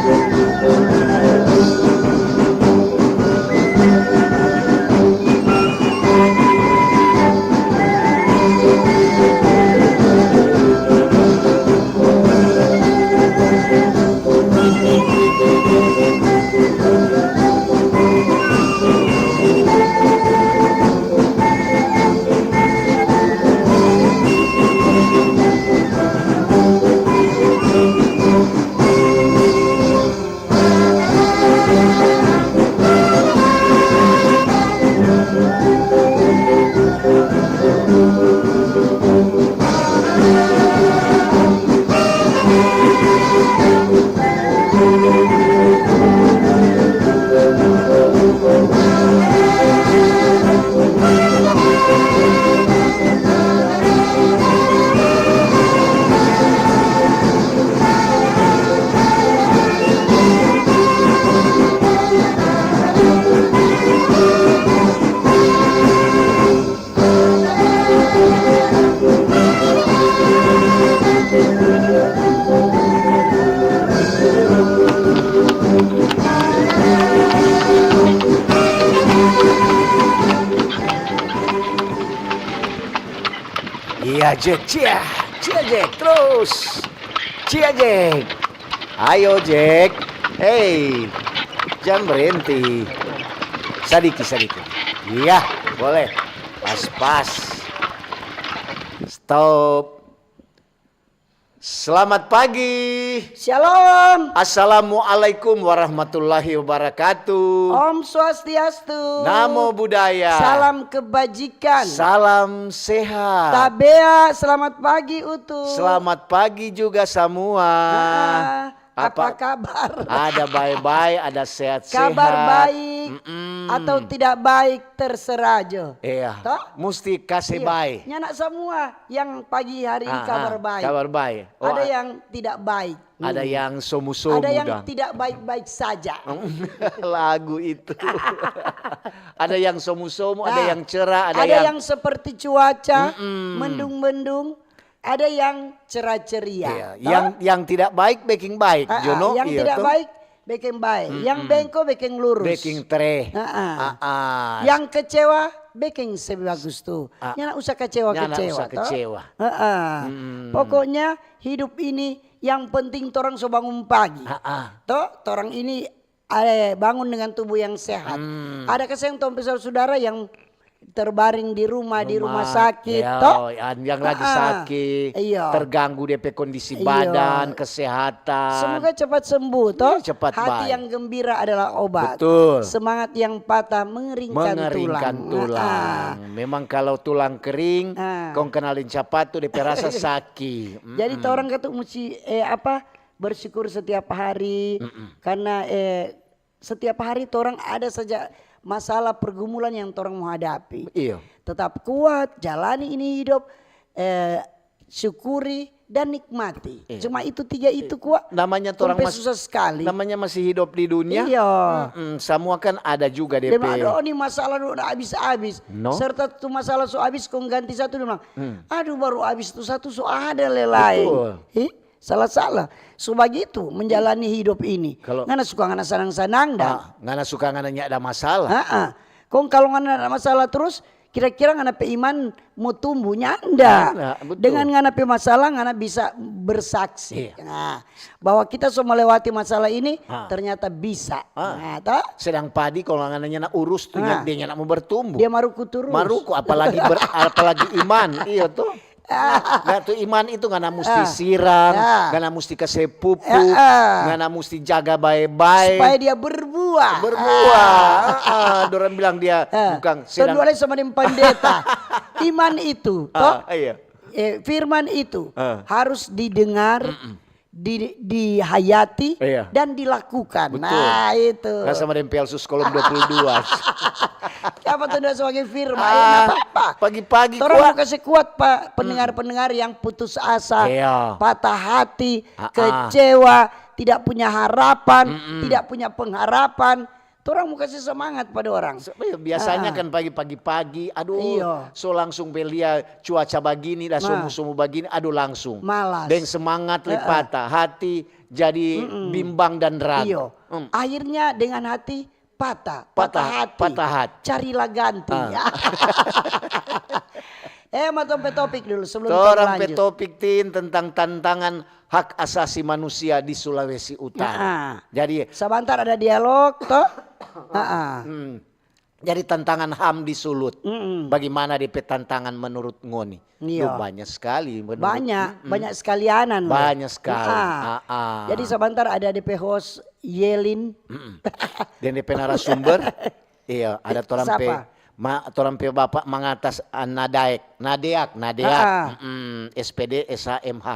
Iya Jack, cia Jack terus, cia Jack. Ayo Jack, hey, jangan berhenti. Sadiki. Iya, boleh. Pas. Stop. Selamat pagi. Shalom. Assalamualaikum warahmatullahi wabarakatuh. Om Swastiastu. Namo Buddhaya. Salam kebajikan. Salam sehat. Tabea, selamat pagi Utu. Selamat pagi juga semua. Apa kabar? Ada baik-baik, ada sehat-sehat. Kabar baik atau tidak baik terserah aja. Iya. Toh? Mesti kasih Iya. baik. Nyanak semua yang pagi hari ini kabar baik. Kabar baik. Ada yang tidak baik. Ada yang somu-somu. Ada yang dan tidak baik-baik saja. lagu itu. Ada yang somu-somu, ada yang cerah, ada yang seperti cuaca mendung-mendung. Ada yang cerah-ceria. Iya. Yang tidak baik baking baik, Jono. Yang tidak baik baking baik. Yang bengko baking lurus. Baking teh. Yang kecewa baking sebagus tuh. Jangan usah kecewa. Pokoknya hidup ini yang penting torang so bangun pagi. Torang ini bangun dengan tubuh yang sehat. Ada kesehatan saudara yang terbaring di rumah sakit, yang lagi sakit, terganggu DP kondisi badan, kesehatan. Semoga cepat sembuh, toh. Cepat hati baik. yang gembira adalah obat. Betul. Semangat yang patah mengeringkan tulang. Memang kalau tulang kering, kau kenalin cepat tuh DP rasa sakit. Jadi orang kata mesti bersyukur setiap hari, karena setiap hari orang ada saja masalah pergumulan yang orang menghadapi. Iya. Tetap kuat, jalani ini hidup, syukuri dan nikmati. Iya. Cuma itu tiga itu kuat. Namanya orang susah sekali. Namanya masih hidup di dunia. Iya. Semua kan ada juga DP. Aduh ini masalah udah habis. No? Serta tuh masalah so habis kau ganti satu dia bilang, aduh baru habis tuh satu so ada lelai. Salah. So begitu menjalani hidup ini. Ngana suka ngana senang-senang dah. Ngana suka ngana ada masalah. Kong kalau ngana ada masalah terus, kira-kira ngana pe iman mau tumbuh nyanda. Dengan ngana pe masalah ngana bisa bersaksi. Bahwa kita so melewati masalah ini ternyata bisa. Sedang padi kalau ngananya nak urus tuh dia nak mau bertumbuh. Dia maruku terus. Maruku apalagi iman. Iya tuh. Gak tuh iman itu ngana mesti siram, ngana mesti kasih pupuk, ngana mesti jaga baik-baik supaya dia berbuah. Dorang bilang dia bukan sedang sama dengan pendeta. Iman itu iya. Firman itu harus didengar, dihayati dan dilakukan. Betul. Nah itu nggak sama dengan Pelsus kolom 22. Apa tuh sebagai firman? Apa? Pagi-pagi kuat. Kasih kuat Pak pendengar-pendengar yang putus asa, patah hati, kecewa, tidak punya harapan, tidak punya pengharapan. Orang mau kasih semangat pada orang. Biasanya kan pagi-pagi, so langsung belia cuaca begini, dah sumu-sumu begini, langsung. Malas. Dengan semangat patah hati, jadi bimbang dan ragu. Iyo. Akhirnya dengan hati patah hati. Patah hati. Carilah ganti. Matong topik dulu sebelum Orang kita lanjut. topik tentang tantangan hak asasi manusia di Sulawesi Utara. Jadi sebentar ada dialog toh. Jadi tantangan HAM di Sulut. Bagaimana DP tantangan menurut Ngoni? Iya. Banyak sekali. Banyak sekalianan. Banyak sekali. Jadi sebentar ada DP host Yelin. Dan DP narasumber. Iya, ada Siapa? Torang pe bapak mengatas Nadeak. SPD SHMH.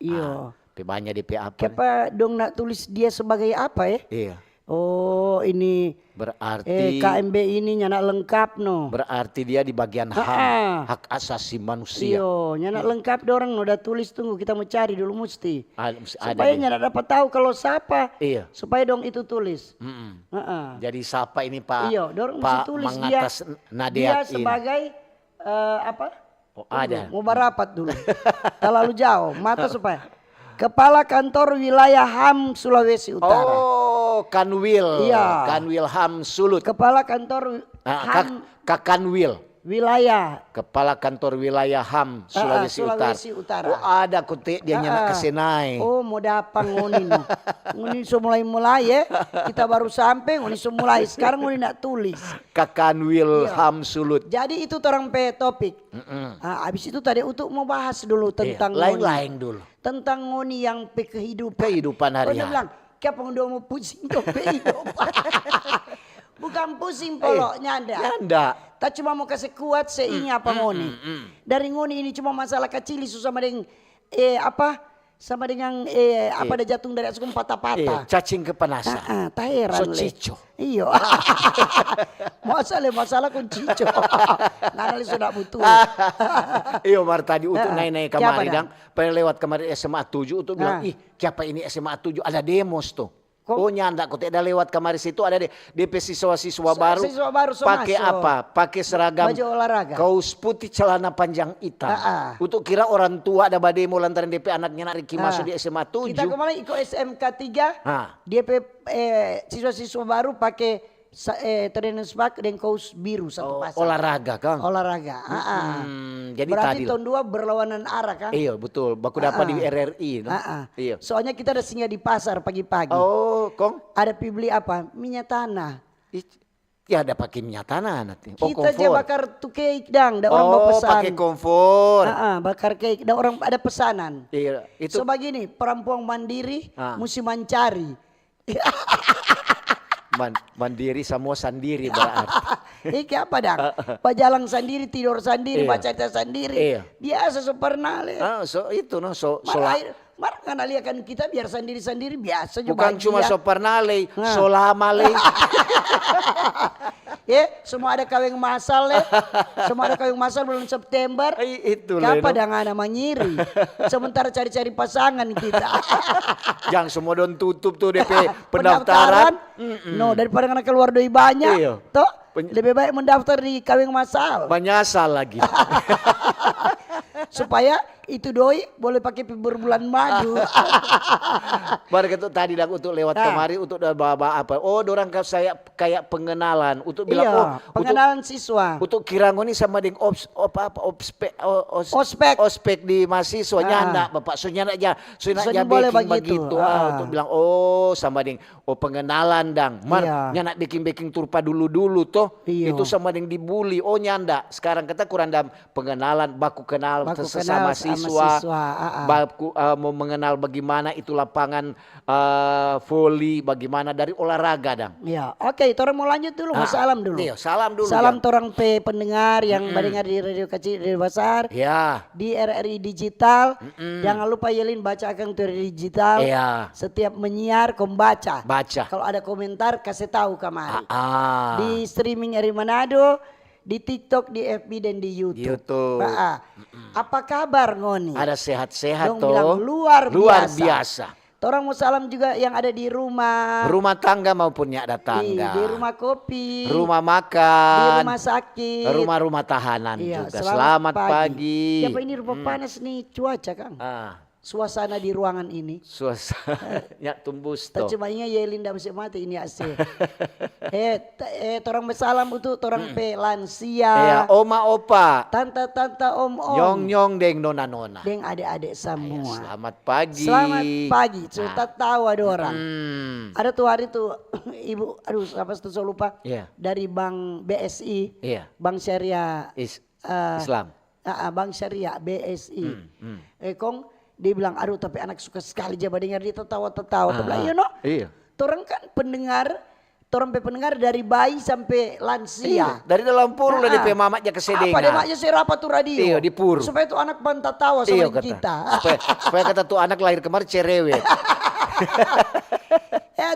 Iya. Pe banyak DP apa? Kenapa dong nak tulis dia sebagai apa ya? Iya. Oh ini berarti KMB ini nyana lengkap no. Berarti dia di bagian HAM, hak asasi manusia. Iyo, nyana lengkap dorang udah tulis, tunggu kita mau cari dulu mesti. Supaya Ada nyana dapat tahu kalau siapa. Iya. Supaya dong itu tulis. Jadi siapa ini Pak? Iya, dorang mesti tulis mengatas dia ini. sebagai apa? Oh, ada. Mau barapat dulu. Terlalu jauh, mata supaya. Kepala Kantor Wilayah HAM Sulawesi Utara. Oh, Kanwil. Iya. Kanwil HAM Sulut. Kepala Kantor HAM Kakanwil. Wilayah. Kepala Kantor Wilayah HAM Sulawesi Utara. Oh, ada kote dia nyana kesenai. Oh, mau dapang ngoni no. Ngoni so mulai ya. Kita baru sampai ngoni so mulai. Sekarang ngoni nak tulis. Kakanwil HAM Sulut. Jadi itu orang pe topik. Habis itu tadi untuk mau bahas dulu tentang lain-lain dulu. Tentang ngoni yang pe kehidupan. Kehidupan hari-hari. Dia bilang, "Kapan udah mau pusing kau kehidupan?" Bukan pusing poloknya Anda. Tak cuma mau kasih kuat seingat apa ngoni. Dari ngoni ini cuma masalah kecil isu sama dengan sama dengan apa ada jatuh dari atas patah-patah. Cacing kepanasan. Tak heran. So cico. Iya. masalah kun cico. Nana sudah butuh. Iyo Mar tadi untuk naik kemarin dang. Lewat kemarin SMA 7 untuk bilang siapa ini SMA 7 ada demos tuh. Oh nyanda kok tidak lewat kemarin situ ada DP siswa-siswa baru pakai apa? Pakai seragam baju olahraga. Kaos putih celana panjang hitam. Untuk kira orang tua ada bademo lantaran DP anaknya nak Riki masuk di SMA 7. Kita kemarin ikut SMK 3. DP siswa-siswa baru pakai trainers pack dan kaos biru satu pasang. Olahraga Kang. Olahraga. Jadi berarti tadi tahun 2 berlawanan arah kan? Iya betul. Baku dapat di RRI. No? Iya. Soalnya kita ada singgah di pasar pagi-pagi. Oh, Kong. Ada beli apa? Minyak tanah. Ya ada pakai minyak tanah nanti. Kita aja bakar tuh cake dang. Ada orang mau pesan. Pakai kompor. Bakar cake. Ada orang ada pesanan. Iya. Itu. So begini, perempuan mandiri mesti mencari. Mandiri semua sendiri berarti. Iki apa dang? Pajalang sendiri, tidur sendiri, baca cerita sendiri. Biasa so pernah le. So itu no Marah kan aliakan kita biar sendiri-sendiri biasa juga. Bukan cuma so pernah le, so lama le. Semua ada kawin masal le. Semua ada kawin masal bulan September. Itu le. Kenapa dah ngana manyiri? Sementara cari-cari pasangan kita. Jangan semua don tutup tuh DP pendaftaran. No, daripada ngana keluar doi banyak. Toh, lebih baik mendaftar di kawin masal. Menyasal lagi. Supaya itu doi boleh pakai berbulan madu. Baru itu tadi dah untuk lewat kemari untuk bawa apa? Oh, dorang saya kayak pengenalan untuk bilang pengenalan siswa. Untuk kira ngoni sama dengan ospek di mahasiswa nyanda Bapak sunya aja boleh begitu. Untuk bilang sama dengan pengenalan dang. Nyanda baking turpa dulu toh. Itu sama dengan dibully. Oh nyanda. Sekarang kita kurang dalam pengenalan baku kenal sesama siswa. Baku mau mengenal bagaimana itu lapangan voli, bagaimana dari olahraga dang. Iya, oke, orang mau lanjut dulu, mau salam dulu. Iya, salam dulu. Salam torang pe pendengar yang mendengar di radio kecil, radio besar. Iya. Di RRI Digital. Jangan lupa Yelin baca akan di RRI Digital. Iya. Setiap menyiar kom baca. Baca. Kalau ada komentar kasih tahu kemari. Di streaming RRI Manado, di TikTok, di FB dan di YouTube. Apa kabar ngoni? Ada sehat-sehat Dong toh. bilang luar biasa. Orang mau salam juga yang ada di rumah. Rumah tangga maupun ada tangga. Di rumah kopi. Rumah makan. Di rumah sakit. Rumah tahanan juga. Selamat pagi. Siapa ini rumah panas nih cuaca Kang? suasana di ruangan ini. Suasana tumbus to. Cuma ingat Yelin dah masih mati ini AC. Torang bersalam untuk torang pe lansia. Iya, oma opa. Tante-tante om-om. Nyong-nyong deng nona-nona. Deng adik-adik semua. Selamat pagi. Selamat pagi. Sudah tahu ada orang. Ada tuh hari tuh ibu, aduh apa tuh saya lupa. Iya. Dari Bank BSI. Iya. Bank Syariah. Islam. Bank Syariah BSI. Kong dia bilang, aduh tapi anak suka sekali jaba dengar dia tertawa-tertawa. Dia bilang, iya. Torang kan pendengar dari bayi sampai lansia. Iya, dari dalam puru lah DP mamaknya kesedengan. Apa dia maknya serapa tuh radio. Iya, di puru. Supaya tuh anak bantah tawa sama kita. Supaya kata tuh anak lahir kemarin cerewet.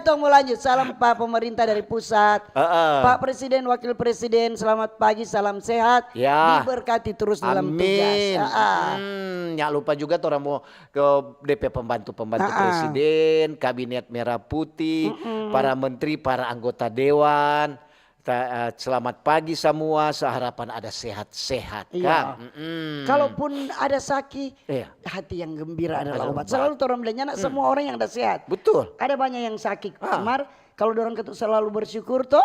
Tong mau lanjut. Salam Pak Pemerintah dari pusat. Pak Presiden, Wakil Presiden, selamat pagi, salam sehat. Ya. Diberkati terus dalam tugas. Nggak lupa juga orang mau ke DP pembantu-pembantu presiden, kabinet merah putih, para menteri, para anggota dewan. Selamat pagi semua, seharapan ada sehat-sehat kan. Kalaupun ada sakit, hati yang gembira adalah obat. Selalu orang bilangnya semua orang yang ada sehat. Betul. Ada banyak yang sakit. Kalau dorang ketuk selalu bersyukur toh,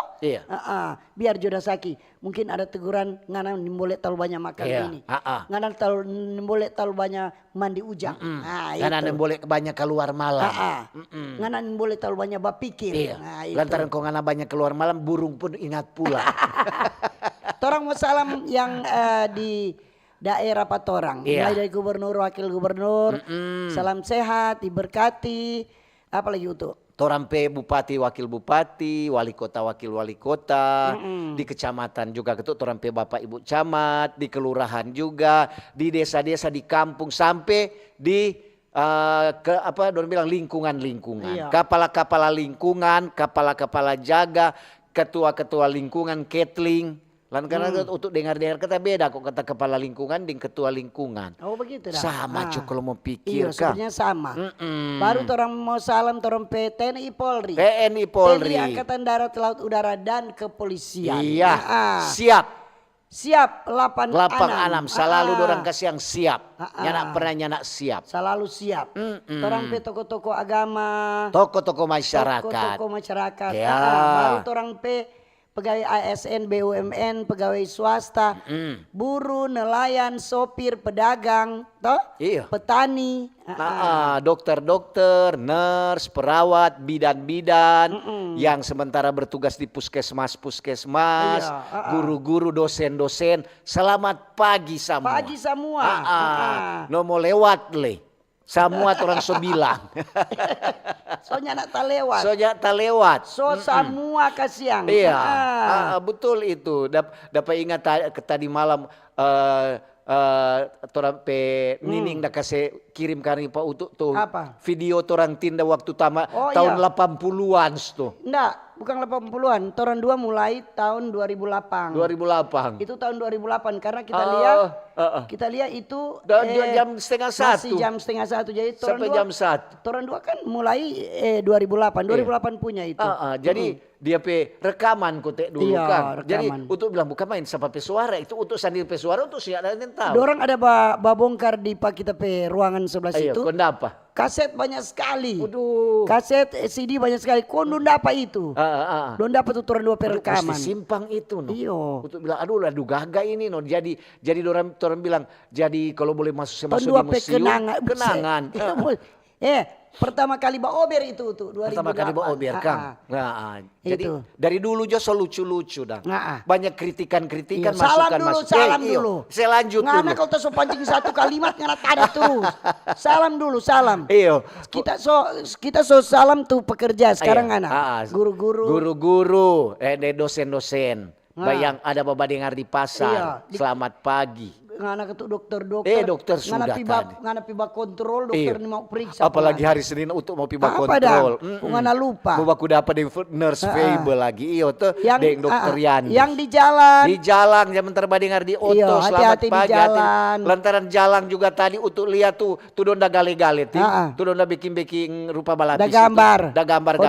biar jodoh sakit. Mungkin ada teguran ngana boleh terlalu banyak makan ini. Ngana boleh terlalu banyak mandi ujang. Ngana boleh banyak keluar malam. Ngana boleh terlalu banyak berpikir. Lantaran kau ngana banyak keluar malam, burung pun ingat pula. Torang mau salam yang di daerah Patorang. Mulai dari gubernur, wakil gubernur. Salam sehat, diberkati. Apalagi untuk Torampe bupati, wakil bupati, wali kota, wakil wali kota, di kecamatan juga ketuk torampe bapak ibu camat, di kelurahan juga, di desa-desa, di kampung, sampai di dorang bilang lingkungan-lingkungan, kepala-kepala lingkungan, kepala-kepala jaga, ketua-ketua lingkungan, catling. Karena untuk dengar-dengar kata beda kok kata kepala lingkungan dengan ketua lingkungan. Oh begitu dah. Sama cuk kalau mau pikir kan. Sebenarnya sama. Baru orang mau salam orang TNI Polri. TNI Polri. TNI Angkatan Darat, Laut, Udara dan Kepolisian. Iya. Siap. Siap 86. Selalu orang kasih yang siap. Nyanak pernah nyanak siap. Selalu siap. Orang pe toko-toko agama. Toko-toko masyarakat. Toko-toko masyarakat. Ya. Baru orang pe pegawai ASN, BUMN, pegawai swasta, buruh, nelayan, sopir, pedagang, toh? Iya. Petani. Dokter-dokter, nurse, perawat, bidan-bidan, yang sementara bertugas di puskesmas, guru-guru, dosen-dosen. Selamat pagi semua. Pagi semua. No mau lewat le. Semua orang so bilang. Soalnya nak tak lewat. Soalnya tak lewat. Semua kasihan. Iya. Betul itu. Dapat ingat tadi malam torang pe nining dah kasih kirim kari Pak untuk tuh video torang tinda waktu tahun 80-an tuh. Enggak, bukan 80-an. Torang dua mulai tahun 2008. 2008. Itu tahun 2008 karena kita lihat itu jam setengah satu. Masih jam setengah satu. Jadi sampai jam 1. Torang dua kan mulai 2008. 2008 punya itu. Jadi dia pe rekaman kotek dulu kan. Rekaman. Jadi untuk bilang bukan main sampai pesuara itu untuk sandil pesuara untuk siap dan tahu. Dorang ada babongkar di pak kita pe ruangan sebelah situ. Kau apa? Kaset banyak sekali. Waduh. Kaset CD banyak sekali. Kau nunda apa itu? Don dapat tuh orang dua perekaman. Mesti simpang itu no. Iyo. Untuk bilang aduh gaga ini no. Jadi orang bilang jadi kalau boleh masuk di museum kenangan. Pertama kali Ober itu tuh 2008. Pertama kali Ober kan. Jadi dari dulu jo so lucu-lucu dah. Banyak kritikan-kritikan masukan. Salam dulu. Saya lanjut dulu. Ngana kalau so pancing satu kalimat ngana tadi terus. Salam dulu, salam. Iyo. Kita so salam tuh pekerja sekarang ngana. Guru-guru, dosen-dosen. Bayang ada baba dengar di pasar. Selamat pagi. Ngana ketuk dokter. Dokter sudah tadi. Ngana piba kontrol dokter ini mau periksa. Apalagi hari Senin untuk mau piba kontrol. Ngana lupa. Baku dapat di nurse Fable lagi. Iyo tuh deng dokter Yandi. Yang di jalan. Di jalan zaman terbadengar di oto. Selamat pagi. Di jalan. Lantaran jalan juga tadi untuk lihat tuh donda gale-gale. Tuh donda bikin rupa balapis. Da gambar.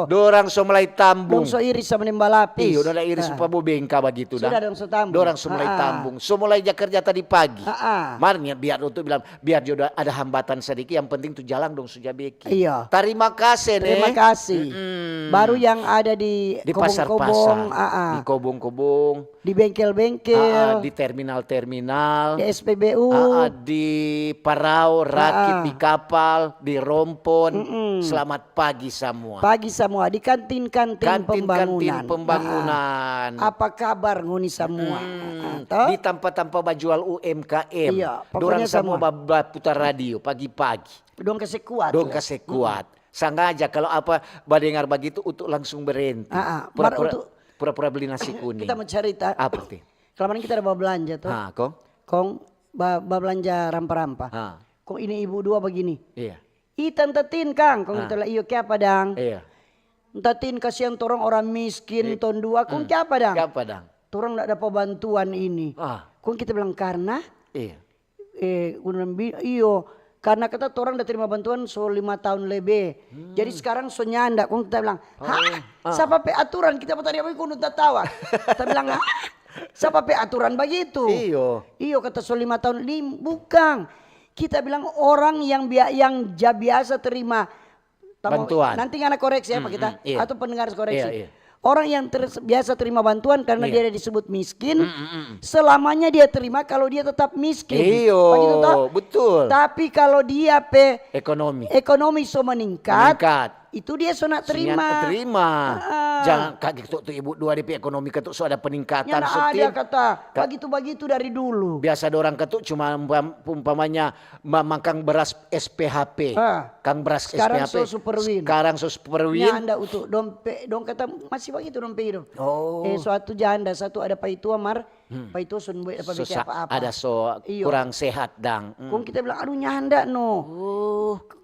Dorang so mulai tambung. Dong so iris sama balapis. Iyo donda iris rupa bobengka begitu dah. Sudah dong so tambung. Dorang so mulai tambung. So mulai kerja tadi pagi. Marnya biar untuk bilang biar jodoh ada hambatan sedikit, yang penting tuh jalan dong sudah beki. Iya. Terima kasih nih. Terima kasih. Baru yang ada di pasar-pasar, di kobong-kobong, di bengkel-bengkel, di terminal-terminal, di SPBU, di Parau, Rakit, di kapal, di Rompon. Selamat pagi semua. Pagi semua di kantin-kantin pembangunan. Apa kabar ngoni semua? Di tempat-tempat bajual UMKM. Iya, dorang semua semua putar radio pagi-pagi. Dong kasih kuat. Dong kasih kuat. Sengaja kalau apa dengar begitu untuk langsung berhenti. Pura-pura beli nasi kuning. Kita mau cerita. Apa sih? Kemarin kita ada bawa belanja tuh. Kong bawa belanja rampa-rampa. Kong ini ibu dua begini. Iya. Tantetin Kang. Kong itu lah iyo apa dang? Iya. Tantetin kasihan torong orang miskin ton dua. Kong apa dang? Apa dang? Torong tidak dapat bantuan ini. Kong kita bilang karena. Iya. Iyo. Karena kita orang udah terima bantuan 5 tahun lebih. Jadi sekarang so nyanda. Kung kita bilang, siapa pe aturan? Kita mau tadi apa kung udah tawa. Kita bilang, siapa pe aturan begitu? Iyo kata 5 tahun. Bukan. Kita bilang orang yang biasa terima bantuan. Nanti nggak koreksi apa kita? Iya. Atau pendengar koreksi. Iya. Orang yang biasa terima bantuan karena dia disebut miskin, selamanya dia terima kalau dia tetap miskin. Begitu toh? Betul. Tapi kalau dia ekonomi so meningkat, itu dia so nak terima. Jangan kaget tuh ibu dua DP ekonomi ketuk so ada peningkatan. Ada kata begitu dari dulu. Biasa orang ketuk cuma umpamanya mangkang beras SPHP. Kang beras sekarang SPHP. Sekarang so superwin. Anda untuk dong kata masih begitu dong pe. Suatu janda satu ada paitua Pak itu sun buat apa-apa. Ada kurang sehat dang. Kung kita bilang aduh nyanda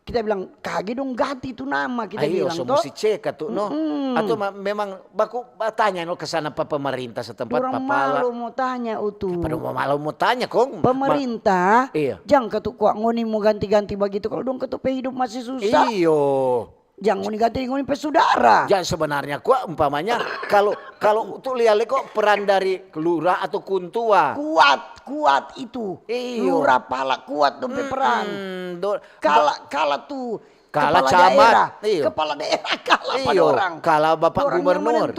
kita bilang kage dong ganti itu nama kita bilang mesti cek atau atau memang baku tanya ke sana pemerintah setempat orang malu mau tanya Pada malu mau tanya kong. Pemerintah jangan ketuk kuat ngoni mau ganti-ganti begitu kalau dong ketuk hidup masih susah. Jangan ngoni pesudara. Jangan sebenarnya kok umpamanya kalau untuk lihat kok peran dari lurah atau kuntua. Kuat itu. Lurah pala kuat dong peran. Kala tuh kepala camat, kepala daerah kalah pada orang. Kalah Bapak Gubernur.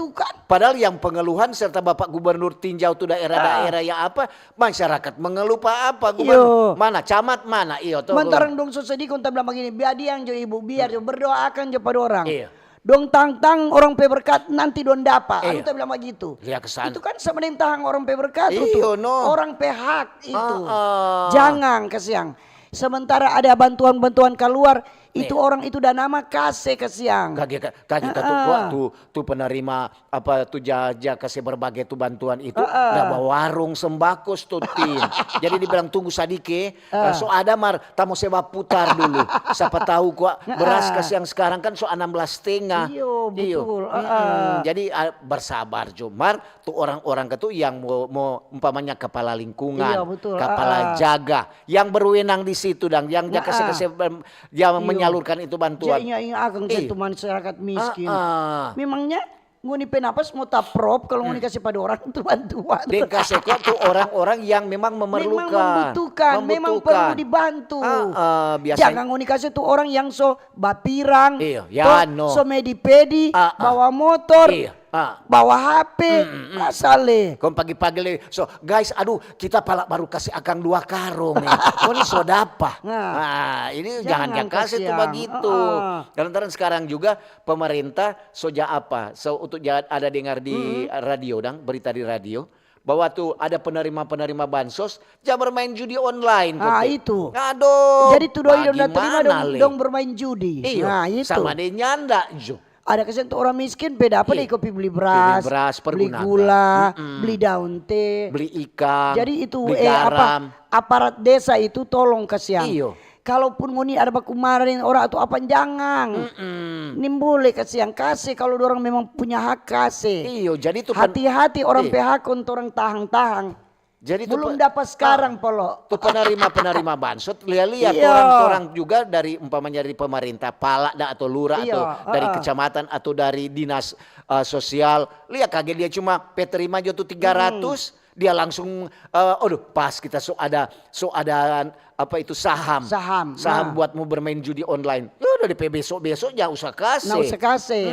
Padahal yang pengeluhan serta Bapak Gubernur tinjau tuh daerah-daerah yang apa masyarakat mengeluh apa Gubernur mana camat mana Mentarang dong sedih konta bilang begini biar yang jo ibu biar jo berdoakan jo pada orang. Dong tang orang pe berkat nanti don dapat. Kita bilang begitu. Itu kan sebenarnya orang pe berkat itu. Orang pe hak itu. Jangan kasiang. Sementara ada bantuan-bantuan keluar itu orang itu dan nama kasih ke siang. Kaget tuh penerima apa tuh jajah kasih berbagai tuh bantuan itu bawa warung sembako tutin. Jadi dibilang tunggu sadike so ada tamu sewa putar dulu. Siapa tahu kok beras kasih yang sekarang kan so 16,5. Betul. Jadi bersabar Jomar tuh orang-orang itu yang mau umpamanya kepala lingkungan, kepala jaga yang berwenang di situ dan yang kasih yang menyalurkan itu bantuan. Akan itu masyarakat miskin. Memangnya nguni penapas mau taprop kalau nguni kasih pada orang itu bantuan. Dia kasih kok tuh orang-orang yang memang memerlukan. Memang perlu dibantu. Jangan nguni kasih tuh orang yang so bapirang, so medipedi, bawa motor. Bawa HP, asale. Kom pagi-pagi so guys, aduh kita palak baru kasih akang 2 karung nih. Ini sodapa. Nah, ini jangan kasih tuh begitu. Lantaran sekarang juga pemerintah soja apa? So untuk ada dengar di radio berita di radio bahwa tuh ada penerima bansos jangan bermain judi online. Itu. Aduh. Jadi tuh doi udah terima dong bermain judi. Nah, itu. Sama dia nyanda jo. Ada kesan tuh orang miskin beda apa deh kopi beli beras beli gula, beli daun teh, beli ikan. Jadi itu aparat desa itu tolong kasihan. Kalaupun ngoni ada baku marahin orang atau apa jangan. Nimbule kasihan kasih kalau orang memang punya hak kasih. Jadi tuh hati-hati orang PHK untuk orang tahang-tahang. Jadi belum dapat sekarang polo. Tuh penerima bansos lihat orang juga dari umpamanya dari pemerintah palak atau lurah atau dari kecamatan atau dari dinas sosial. Lihat kaget dia cuma penerima aja tuh 300 dia langsung pas kita ada apa itu saham buat mau bermain judi online. Ya udah DP besok jangan usah kasih. Nggak usah kasih.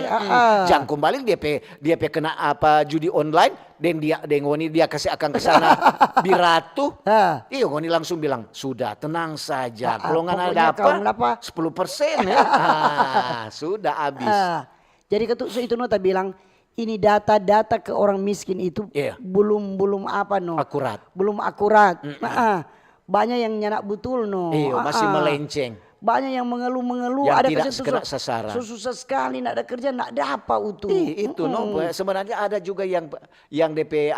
Jangan kembali dia kena apa judi online dan dia ngoni dia kasih akan ke sana biratu. Iya ngoni langsung bilang sudah tenang saja. Kalau nggak ada apa 10% ya. Sudah habis. Jadi itu nota bilang ini data-data ke orang miskin itu belum akurat. Belum akurat. Banyak yang nyanak betul masih melenceng. Banyak yang mengeluh yang ada tidak kena sasaran. Susah sekali nak ada kerja nak ada apa itu. Itu sebenarnya ada juga yang DP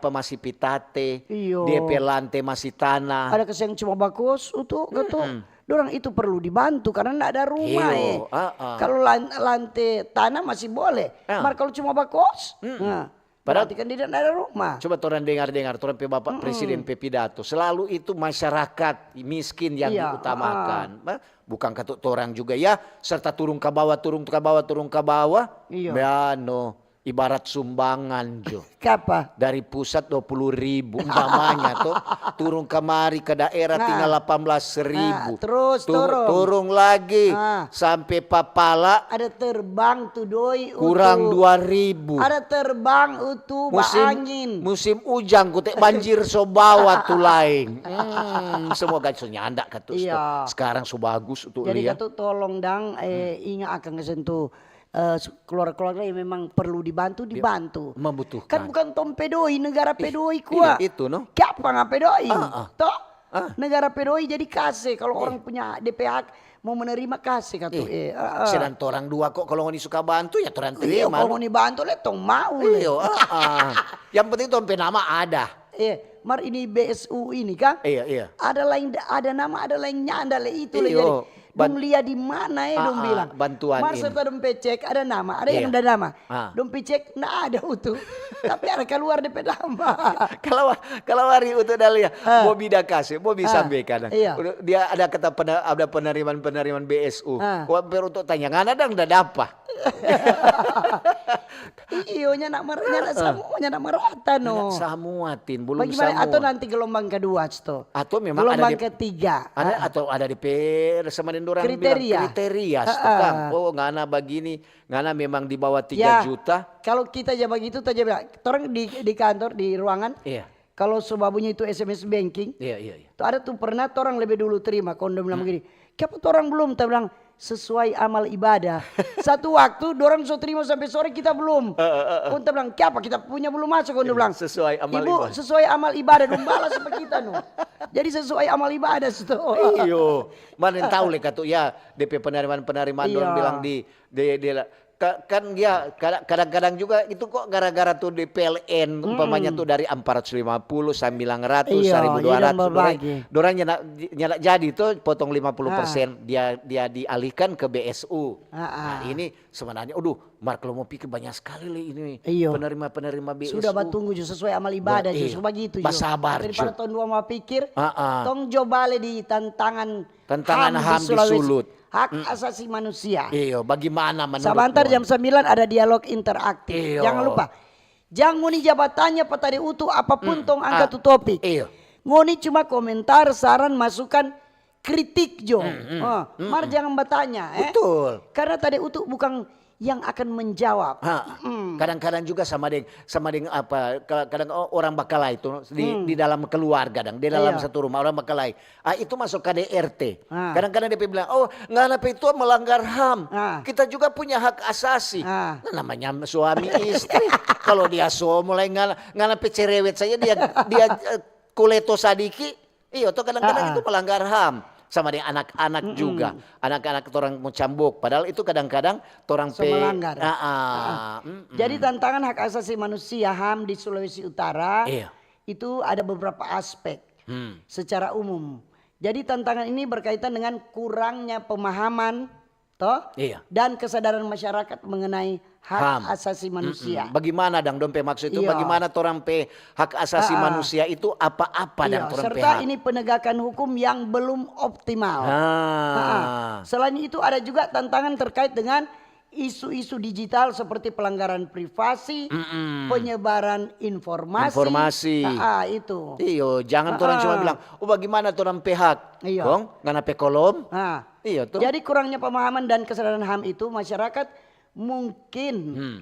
masih pitate, DP lantai masih tanah. Ada yang cuma bagus itu Dorang itu perlu dibantu karena tidak ada rumah Kalau lantai tanah masih boleh. Mar kalau cuma bakos, berarti kan tidak ada rumah. Coba orang dengar, orang Bapak Presiden pidato. Selalu itu masyarakat miskin yang diutamakan. Bukan katut orang juga ya, serta turun ke bawah. Ya ibarat sumbangan jo. Kapa? Dari pusat 20.000 umpamanya tuh turun kemari ke daerah tinggal 18.000. Terus turun lagi sampai Papala. Ada terbang tuh doi kurang 2.000. Ada terbang itu angin. Musim ujang kutek banjir so bawa tuh lain. Semoga so nyanda katu. Sekarang so bagus untuk jadi lihat. Jadi katu tolong dang ingat akan kesentuh. Keluarga-keluarga yang memang perlu dibantu. Membutuhkan. Kan bukan tom pedoi, negara pedoi kuah. Itu Siapa nggak pedoi? Toh negara pedoi jadi kasih kalau orang punya DPH mau menerima kasih katu. Sedang orang dua kok kalau ngoni suka bantu ya orang terima. Kalau ngoni bantu tong mau. Yang penting tom nama ada. Mar ini BSU ini kan? Iya. Ada nama ada lainnya ada itu jadi. Dong lihat di mana dong bilang. Bantuan Mar serta dong cek ada nama, ada yang ada nama. Dong cek nggak ada utuh. Tapi ada keluar DP nama. Kalau hari utuh dalia, Bobi dah kasih, Bobi sampaikan. Dia ada kata ada penerimaan BSU. Wampir untuk tanya ngana dang dah apa? Nya nak merata Semua belum bagaimana semua. Atau nanti gelombang kedua atau memang gelombang ketiga ada di PR sama orang kriteria kan. Ngana begini, ngana memang di bawah 3 juta. Kalau kita aja begitu aja bilang, orang di kantor di ruangan. Kalau sebabunya itu SMS banking. Tuh ada tuh pernah orang lebih dulu terima kondom bilang begini. Kenapa orang belum? Kita bilang sesuai amal ibadah. Satu waktu dorang so terima sampai sore kita belum. Kita bilang, "Kenapa kita punya belum masuk?" Kita bilang, "Sesuai amal Ibu, ibadah." Sesuai amal ibadah dong balas sama kita Jadi sesuai amal ibadah Mana tahu le katu ya DP penerimaan dorang bilang di kan dia kadang-kadang juga itu kok gara-gara tuh di PLN umpamanya tuh dari 450 900 1.200 dorang nyala jadi tuh potong 50% dia dialihkan ke BSU. Nah ini sebenarnya Mar kalau mau pikir banyak sekali ini penerima BSU. Sudah batunggu sesuai amal ibadah justru begitu Sabar daripada tahun 2 mau pikir tong coba di tantangan HAM di Sulut. Hak asasi manusia. Bagaimana menurut Sebentar jam 9 ada dialog interaktif. Jangan lupa. Jangan ngoni jabatannya tadi utuh apapun tong angkat tuh topik. Ngoni cuma komentar, saran, masukan, kritik Mar jangan bertanya. Betul. Karena tadi utuh bukan yang akan menjawab. Kadang-kadang juga sama dengan apa? Kadang orang bakalai itu di dalam keluarga, di dalam satu rumah orang bakalai. Itu masuk KDRT. Kadang-kadang dia bilang, nggak itu melanggar HAM. Kita juga punya hak asasi. Namanya suami istri. Kalau dia mulai nggak cerewet saja dia kuleto sadiki. Kadang-kadang itu melanggar HAM. Sama dengan anak-anak juga. Anak-anak orang mau cambuk. Padahal itu kadang-kadang orang melanggar. Jadi tantangan hak asasi manusia HAM di Sulawesi Utara itu ada beberapa aspek secara umum. Jadi tantangan ini berkaitan dengan kurangnya pemahaman dan kesadaran masyarakat mengenai hak asasi manusia. Bagaimana dompe maksud itu? Bagaimana orang hak asasi manusia itu apa-apa dan orang serta ini penegakan hukum yang belum optimal. Selain itu ada juga tantangan terkait dengan isu-isu digital seperti pelanggaran privasi, penyebaran informasi. Itu. Iyo, jangan orang cuma bilang, oh bagaimana orang pihak, dong, ngana pekolom. Iya tuh. Jadi kurangnya pemahaman dan kesadaran HAM itu masyarakat mungkin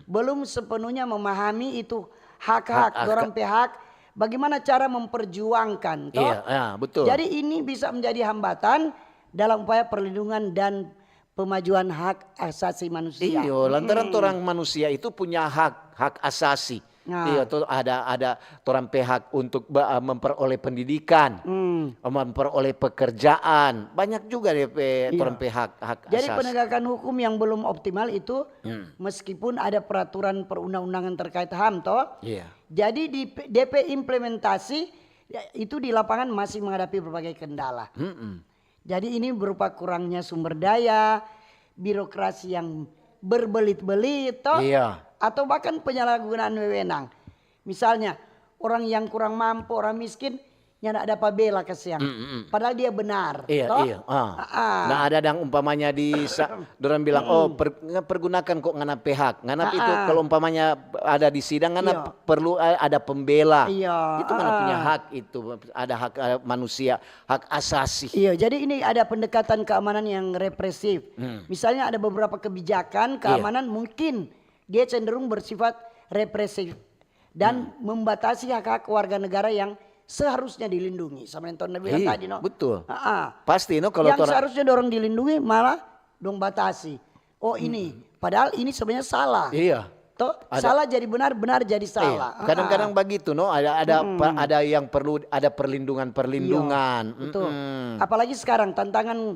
belum sepenuhnya memahami itu hak-hak orang pihak. Bagaimana cara memperjuangkan, toh? Iya, betul. Jadi ini bisa menjadi hambatan dalam upaya perlindungan dan pemajuan hak asasi manusia. Iya, lantaran orang manusia itu punya hak asasi. Iya, tuh ada orang pihak untuk memperoleh pendidikan, memperoleh pekerjaan, banyak juga orang pihak hak asasi. Jadi penegakan hukum yang belum optimal itu, meskipun ada peraturan perundang-undangan terkait HAM, toh. Iya. Jadi di DP implementasi itu di lapangan masih menghadapi berbagai kendala. Jadi ini berupa kurangnya sumber daya, birokrasi yang berbelit-belit, toh, atau bahkan penyalahgunaan wewenang. Misalnya orang yang kurang mampu, orang miskin, nyak ada pabela kesiang. Padahal dia benar. Iya. Nah ada yang umpamanya orang bilang, pergunakan kok ngana pihak. Ngana itu kalau umpamanya ada di sidang, ngana perlu ada pembela. Itu ngana punya hak itu. Ada hak manusia, hak asasi. Iya, jadi ini ada pendekatan keamanan yang represif. Misalnya ada beberapa kebijakan keamanan mungkin dia cenderung bersifat represif. Dan membatasi hak-hak warga negara yang seharusnya dilindungi. Sama yang Ton bilang tadi, no. Betul. Pasti, no, kalau yang seharusnya orang dilindungi malah dong batasi. Oh ini, padahal ini sebenarnya salah. Iya. Toh salah jadi benar, benar jadi salah. Kadang-kadang begitu, no. Ada yang perlu ada perlindungan. Iya, betul. Apalagi sekarang tantangan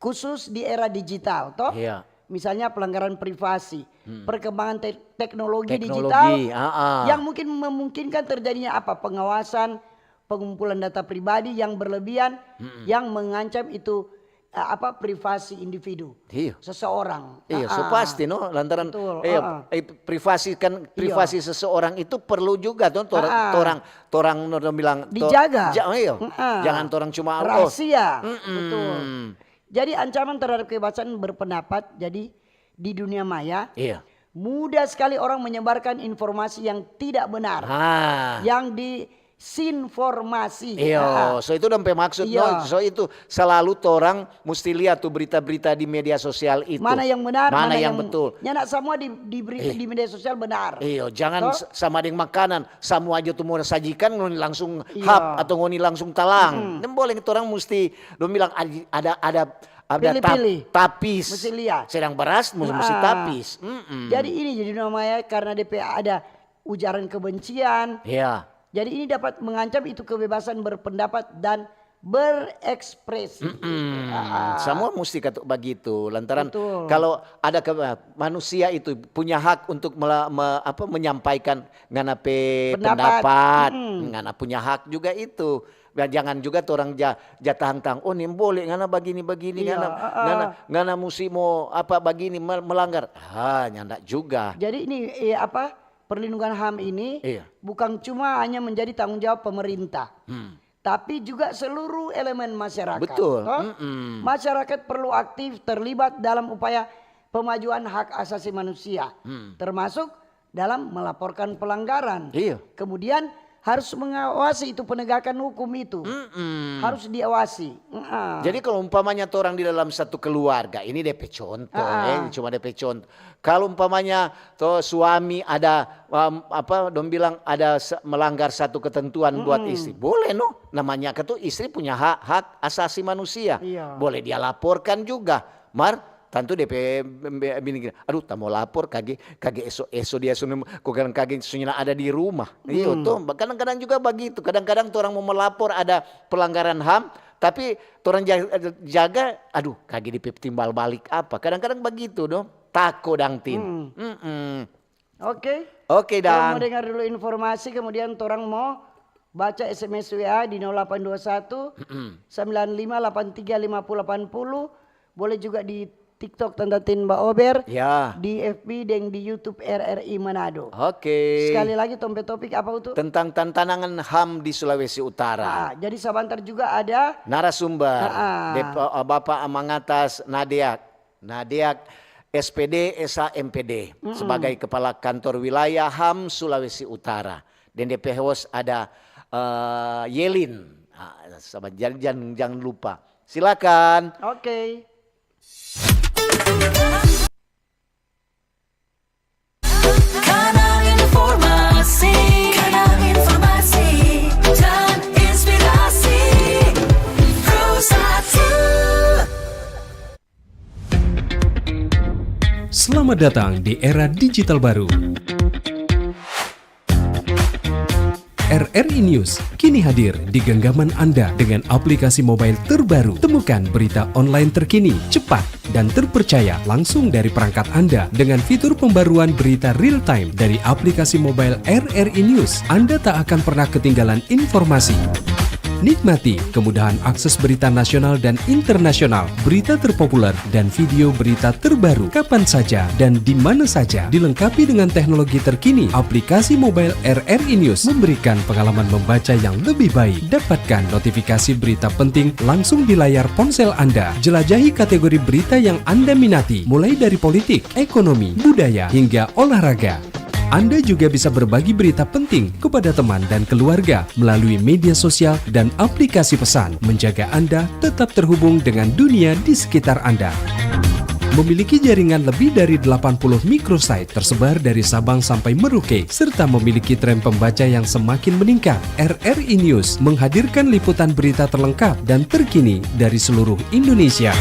khusus di era digital, toh. Iya. Misalnya pelanggaran privasi, perkembangan teknologi digital yang mungkin memungkinkan terjadinya apa? Pengawasan, pengumpulan data pribadi yang berlebihan yang mengancam itu privasi individu seseorang. Iya, so pasti, no, lantaran privasi seseorang itu perlu juga tuh orang bilang dijaga. Jangan orang cuma rahasia. Betul. Jadi ancaman terhadap kebebasan berpendapat jadi di dunia maya. Mudah sekali orang menyebarkan informasi yang tidak benar. Yang disinformasi. So itu sampai maksud, no, so itu selalu orang mesti lihat tuh berita-berita di media sosial itu. Mana yang benar, mana yang betul. Nyanak semua di media sosial benar. Jangan sama dengan makanan, semua aja tuh mau sajikan ngoni langsung hap atau ngoni langsung talang. Dan boleh orang mesti bilang ada tapis. Mesti lihat. Sedang beras mesti tapis. Jadi ini jadi namanya karena DPA ada ujaran kebencian. Jadi ini dapat mengancam itu kebebasan berpendapat dan berekspresi. Semua mesti katuk begitu. Lantaran kalau ada manusia itu punya hak untuk menyampaikan ngana pendapat, ngana punya hak juga itu. Jangan juga orang jatah-tang, oh ini boleh ngana begini ngana mesti mau begini melanggar. Nyanda juga. Jadi ini perlindungan HAM ini bukan cuma hanya menjadi tanggung jawab pemerintah. Tapi juga seluruh elemen masyarakat. Betul. Masyarakat perlu aktif terlibat dalam upaya pemajuan hak asasi manusia. Termasuk dalam melaporkan pelanggaran. Kemudian harus mengawasi itu penegakan hukum itu. Harus diawasi. Jadi kalau umpamanya orang di dalam satu keluarga, ini DP contoh, cuma DP contoh. Kalau umpamanya suami ada dong bilang ada melanggar satu ketentuan buat istri, boleh, no. Namanya istri punya hak asasi manusia. Boleh dia laporkan juga. Tentu DP bini, aduh tak mau lapor kage eso dia kage sunya ada di rumah. Iyo tuh kadang-kadang juga begitu. Kadang-kadang orang mau melapor ada pelanggaran HAM, tapi orang jaga, aduh kage DP timbal balik apa. Kadang-kadang begitu dong. Tako dang tin. Oke dan. Mau dengar dulu informasi, kemudian orang mau baca SMS WA di 0821 9583 5080. Boleh juga di TikTok Tantatin Mbak Ober, di FB dan di YouTube RRI Manado. Sekali lagi topik apa itu? Tentang tantangan HAM di Sulawesi Utara. Jadi sebentar juga ada narasumber Bapak Amangatas Nadiak SPD, SA, MPD sebagai Kepala Kantor Wilayah HAM Sulawesi Utara. Dan DP host ada Yelin. Jangan lupa. Silakan. Oke. Kanal informasi dan inspirasi Pro 1. Selamat datang di era digital baru. RRI News kini hadir di genggaman Anda dengan aplikasi mobile terbaru. Temukan berita online terkini, cepat, dan terpercaya langsung dari perangkat Anda dengan fitur pembaruan berita real time dari aplikasi mobile RRI News. Anda tak akan pernah ketinggalan informasi. Nikmati kemudahan akses berita nasional dan internasional, berita terpopuler, dan video berita terbaru kapan saja dan di mana saja. Dilengkapi dengan teknologi terkini, aplikasi mobile RRI News memberikan pengalaman membaca yang lebih baik. Dapatkan notifikasi berita penting langsung di layar ponsel Anda. Jelajahi kategori berita yang Anda minati, mulai dari politik, ekonomi, budaya, hingga olahraga. Anda juga bisa berbagi berita penting kepada teman dan keluarga melalui media sosial dan aplikasi pesan, menjaga Anda tetap terhubung dengan dunia di sekitar Anda. Memiliki jaringan lebih dari 80 microsite tersebar dari Sabang sampai Merauke, serta memiliki tren pembaca yang semakin meningkat. RRI News menghadirkan liputan berita terlengkap dan terkini dari seluruh Indonesia.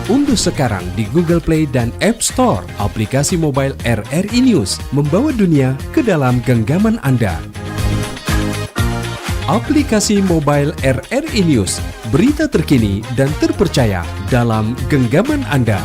Unduh sekarang di Google Play dan App Store aplikasi mobile RRI News, membawa dunia ke dalam genggaman Anda. Aplikasi mobile RRI News, berita terkini dan terpercaya dalam genggaman Anda.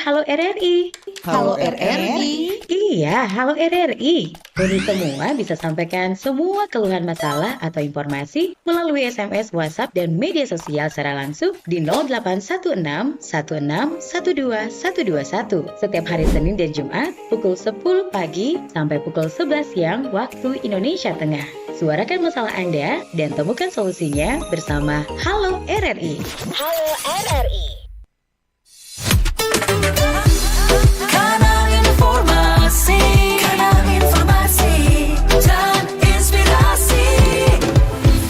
Halo RRI. Halo RRI. Iya, halo RRI. Kami semua bisa sampaikan semua keluhan masalah atau informasi melalui SMS, WhatsApp, dan media sosial secara langsung di 0816 16 12 121 setiap hari Senin dan Jumat pukul 10 pagi sampai pukul 11 siang waktu Indonesia Tengah. Suarakan masalah Anda dan temukan solusinya bersama Halo RRI. Halo RRI. Kanal informasi dan inspirasi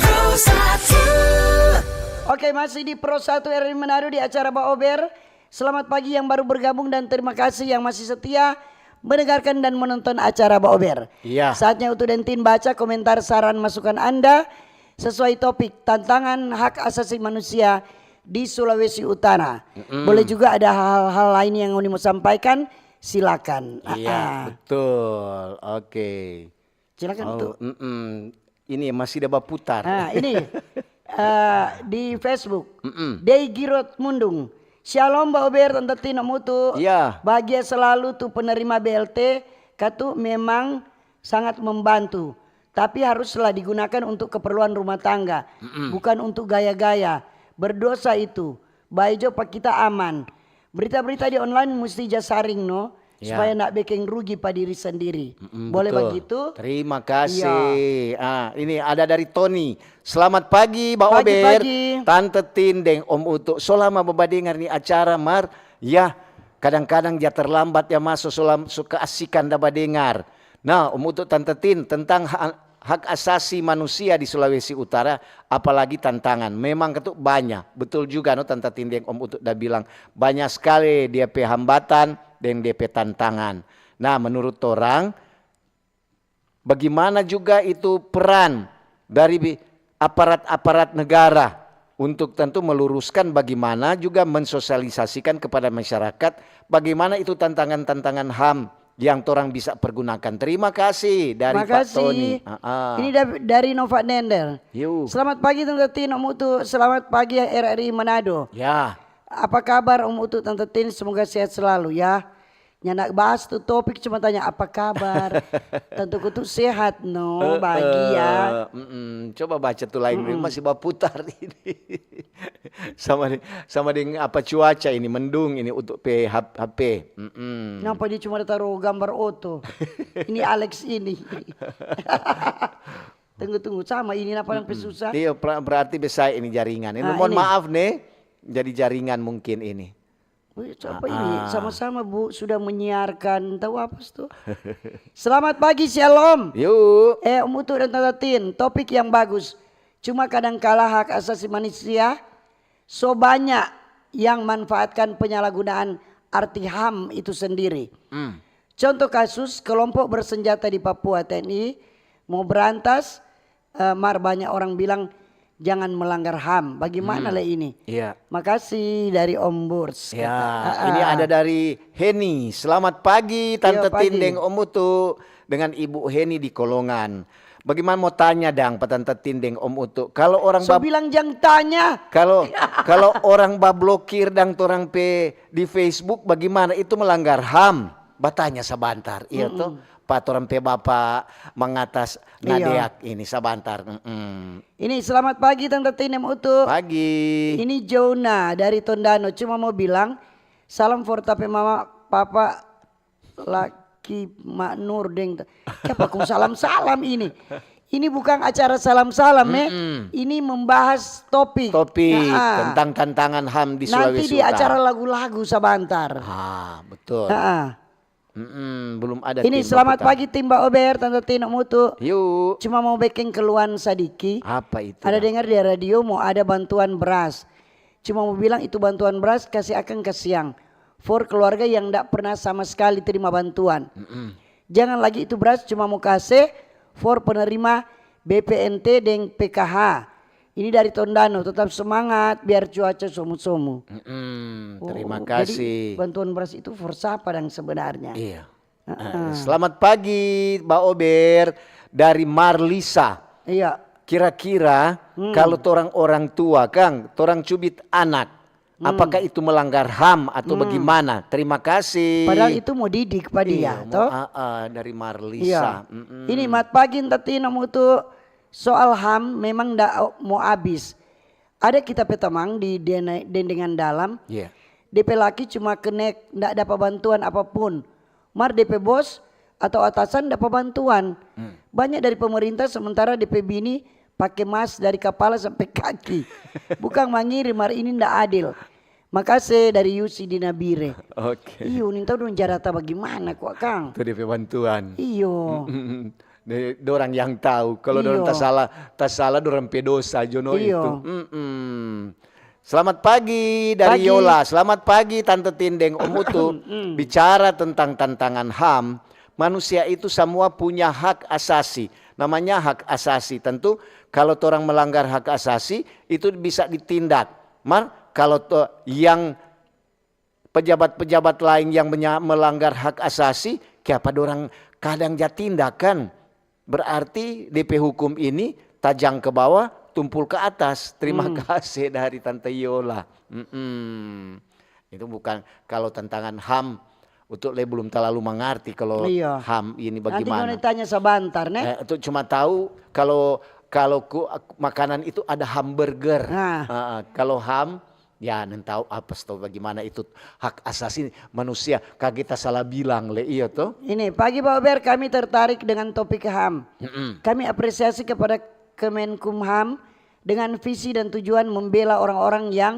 Pro 1. Oke, masih di Pro 1 RRI Manado di acara Pak Ober. Selamat pagi yang baru bergabung dan terima kasih yang masih setia mendengarkan dan menonton acara Pak Ober. Iya. Saatnya Utu dan Tin baca komentar, saran, masukan Anda sesuai topik tantangan hak asasi manusia di Sulawesi Utara. Boleh juga ada hal-hal lain yang mau sampaikan, silakan. Iya, betul. Oke. Silakan Utu. Ini masih dapat putar. Nah, ini di Facebook. Dei Girot Mundung. Shalom Mbak Ober, Tante Tina Mutu. Iya. Bahagia selalu tuh penerima BLT. Katu memang sangat membantu. Tapi haruslah digunakan untuk keperluan rumah tangga. Bukan untuk gaya-gaya. Berdosa itu. Baijo pak kita aman. Berita-berita di online mesti jasaring no. Ya. Supaya nak bikin rugi pada diri sendiri. Boleh Betul. begitu? Terima kasih. Ini ada dari Tony. Selamat pagi, Mbak Ober. Pagi-pagi. Tante Tindeng, Om Utuk. Selama berdengar nih acara, Mar. Ya, kadang-kadang dia terlambat ya masuk. Suka asikan dapat dengar. Nah, Om Utuk, Tante Tin, tentang hak asasi manusia di Sulawesi Utara, apalagi tantangan. Memang ketuk banyak. Betul juga no Tante Tindeng, Om Utuk udah bilang. Banyak sekali dia hambatan dan DP tantangan. Nah, menurut orang, bagaimana juga itu peran dari aparat-aparat negara untuk tentu meluruskan bagaimana juga mensosialisasikan kepada masyarakat bagaimana itu tantangan-tantangan HAM yang orang bisa pergunakan. Terima kasih dari Pak Tony. Ini dari Nova Nender. Selamat pagi Tante Tin, Om Utu. Selamat pagi RRI Manado. Ya. Apa kabar Om Utu, Tante Tin? Semoga sehat selalu ya. Nyak bahas tuh topik cuma tanya apa kabar. Tentu kutu sehat no, bahagia. Coba baca tuh lain masih bawa putar ini. sama dengan apa cuaca ini mendung ini untuk HP. Kenapa dia cuma taruh gambar Oto? Ini Alex ini. Tunggu sama ini apa yang susah? Iya berarti besar ini jaringan. Ini Nah, mohon ini. maaf nih. jadi jaringan mungkin ini. Wih, apa ini? Sama-sama Bu sudah menyiarkan tahu apa tuh? Selamat pagi, Shalom. Yuk. Om Utu dan Tata Tin, topik yang bagus. Cuma kadang kala hak asasi manusia so banyak yang manfaatkan penyalahgunaan arti HAM itu sendiri. Contoh kasus kelompok bersenjata di Papua TNI mau berantas, banyak orang bilang jangan melanggar HAM. Bagaimana lah ini? Iya. Makasih dari Om Burs. Ya, ini ada dari Heni. Selamat pagi Tante Iya, pagi. Tindeng Om Utu dengan Ibu Heni di Kolongan. Bagaimana mau tanya dang Pak Tante Tindeng Om Utu? Kalau orang So bilang jangan tanya. kalau orang blokir dang torang di Facebook bagaimana itu melanggar HAM? Batanya sabantar. Iya toh. Pak orang Bapak mengatas ngadeak ini sabantar. Ini selamat pagi Tante Tinem Utu. Pagi. Ini Jona dari Tondano. Cuma mau bilang salam for tape mama papa laki Mak Nur deng. Siapa kong salam-salam ini? Ini bukan acara salam-salam Ini membahas topik. Tentang tantangan HAM di Sulawesi Nanti di Utara. acara lagu-lagu sabantar. Betul. Belum ada. Ini tim selamat Bapak. pagi tim Mbak Ober, Tante Tino Mutu. Yuk. Cuma mau bikin keluhan Sadiki. Apa itu? Ada dengar di radio mau ada bantuan beras. Cuma mau bilang itu bantuan beras kasih akan ke siang. For keluarga yang tidak pernah sama sekali terima bantuan. Jangan lagi itu beras cuma mau kasih for penerima BPNT dan PKH. Ini dari Tondano, tetap semangat biar cuaca somu-somu. Terima Jadi kasih. bantuan beras itu for siapa dan sebenarnya? Iya. Selamat pagi Mbak Ober dari Marlisa. Iya. Kira-kira kalau orang tua Kang, orang cubit anak, apakah itu melanggar HAM atau bagaimana? Terima kasih. Padahal itu mau didik pada dia, toh? Dari Iya. Marlisa. Ini mat pagi Tino Mutu soal HAM memang ndak mau habis. Ada kita petamang di dendengan dalam. Iya. DP laki cuma kenek ndak dapat bantuan apapun. Mar DP bos atau atasan dapat bantuan. Banyak dari pemerintah sementara DP bini pakai mas dari kepala sampai kaki. Bukan mengirim, mar ini ndak adil. Makasih dari Yusi di Nabire. Oke. Iyo, nintau dong jarata bagaimana kok Kang? Itu DP bantuan. Iyo. Dorang yang tahu. Kalau dorang tak salah dorang pedosa jono Iyo. itu. Selamat pagi dari Pagi. Yola. Selamat pagi Tante Tindeng Om Utu. Bicara tentang tantangan HAM, manusia itu semua punya hak asasi. Namanya hak asasi. Tentu kalau orang melanggar hak asasi itu bisa ditindak. Kalau yang pejabat-pejabat lain yang melanggar hak asasi, kenapa dorang kadang tindakan? Berarti DP hukum ini tajang ke bawah, tumpul ke atas. Terima kasih dari Tante Yola. Itu bukan kalau tantangan HAM. Untuk belum terlalu mengerti kalau HAM ini bagaimana. Nanti mau tanya sebentar nih. Itu cuma tahu kalau makanan itu ada hamburger. Kalau HAM ya tahu apa tahu bagaimana itu hak asasi manusia. Kita salah bilang iya toh. Ini pagi Pak Ober, kami tertarik dengan topik HAM. Kami apresiasi kepada Kemenkumham dengan visi dan tujuan membela orang-orang yang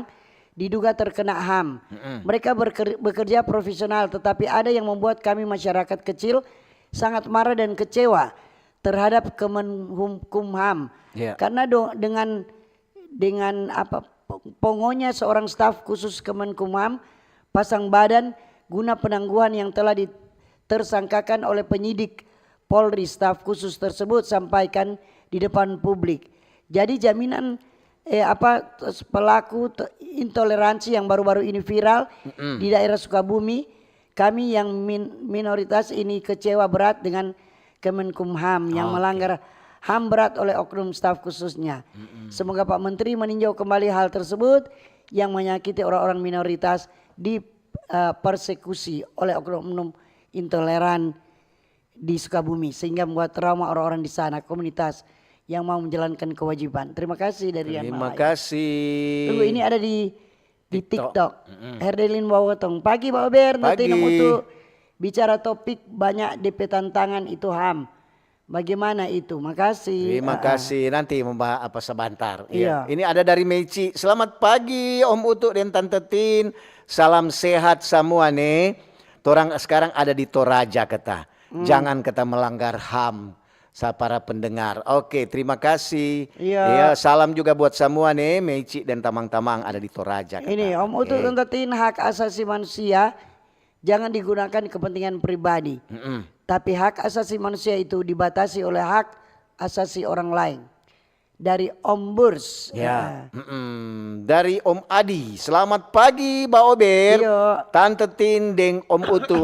diduga terkena HAM. Mereka bekerja profesional, tetapi ada yang membuat kami masyarakat kecil sangat marah dan kecewa terhadap Kemenkumham. Karena dengan pongonya seorang staf khusus Kemenkumham pasang badan guna penangguhan yang telah ditersangkakan oleh penyidik Polri. Staf khusus tersebut sampaikan di depan publik. Jadi jaminan pelaku intoleransi yang baru-baru ini viral di daerah Sukabumi, kami yang minoritas ini kecewa berat dengan Kemenkumham yang melanggar HAM berat oleh oknum staf khususnya. Semoga Pak Menteri meninjau kembali hal tersebut yang menyakiti orang-orang minoritas persekusi oleh oknum intoleran di Sukabumi sehingga membuat trauma orang-orang di sana, komunitas yang mau menjalankan kewajiban. Terima kasih dari Yan Terima Malaya. kasih. Tunggu, ini ada di TikTok. Herdelin Wawotong. Pagi Pak Ober, nanti Pagi. Mutu bicara topik banyak DP tantangan itu HAM. Bagaimana itu? Makasih. Terima kasih. Nanti membahas apa sebentar. Iya. Ya. Ini ada dari Meici. Selamat pagi Om Utuk dan Tante Tin. Salam sehat semua nih. Torang sekarang ada di Toraja kata. Jangan kata melanggar HAM. Para pendengar. Oke, terima kasih. Iya. Ya, salam juga buat semua nih. Meici dan tamang-tamang ada di Toraja. Kata. Ini Om Utuk Tante Tin, hak asasi manusia jangan digunakan kepentingan pribadi. Tapi hak asasi manusia itu dibatasi oleh hak asasi orang lain. Dari Om Burs. Ya. Dari Om Adi. Selamat pagi Mbak Ober. Iya. Tante Tin deng Om Utu.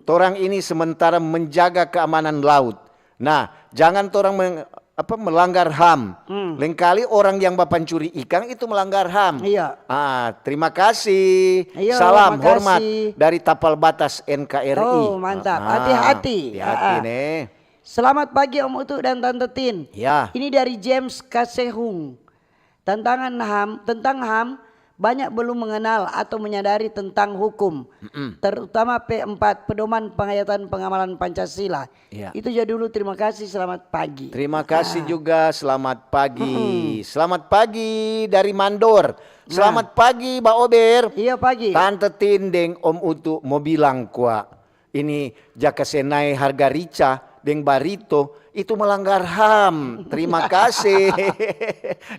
Torang ini sementara menjaga keamanan laut. Nah, jangan torang melanggar HAM. Lain kali orang yang pancuri ikan itu melanggar HAM. Iya. Terima kasih. Iya, Salam makasih. hormat dari tapal batas NKRI. Oh, mantap. Hati-hati. Hati-hati nih. Selamat pagi Om Utuk dan Tante Tin. Ya. Ini dari James Kasehung. Tentang HAM banyak belum mengenal atau menyadari tentang hukum. Terutama P4 Pedoman Penghayatan Pengamalan Pancasila. Ya. Itu aja dulu, terima kasih, selamat pagi. Terima kasih juga, selamat pagi. Selamat pagi dari Mandor. Selamat pagi Mbak Ober. Iya pagi. Tante Tindeng Om Utu mau bilang kuah. Ini jaka senai harga rica deng barito itu melanggar HAM. Terima kasih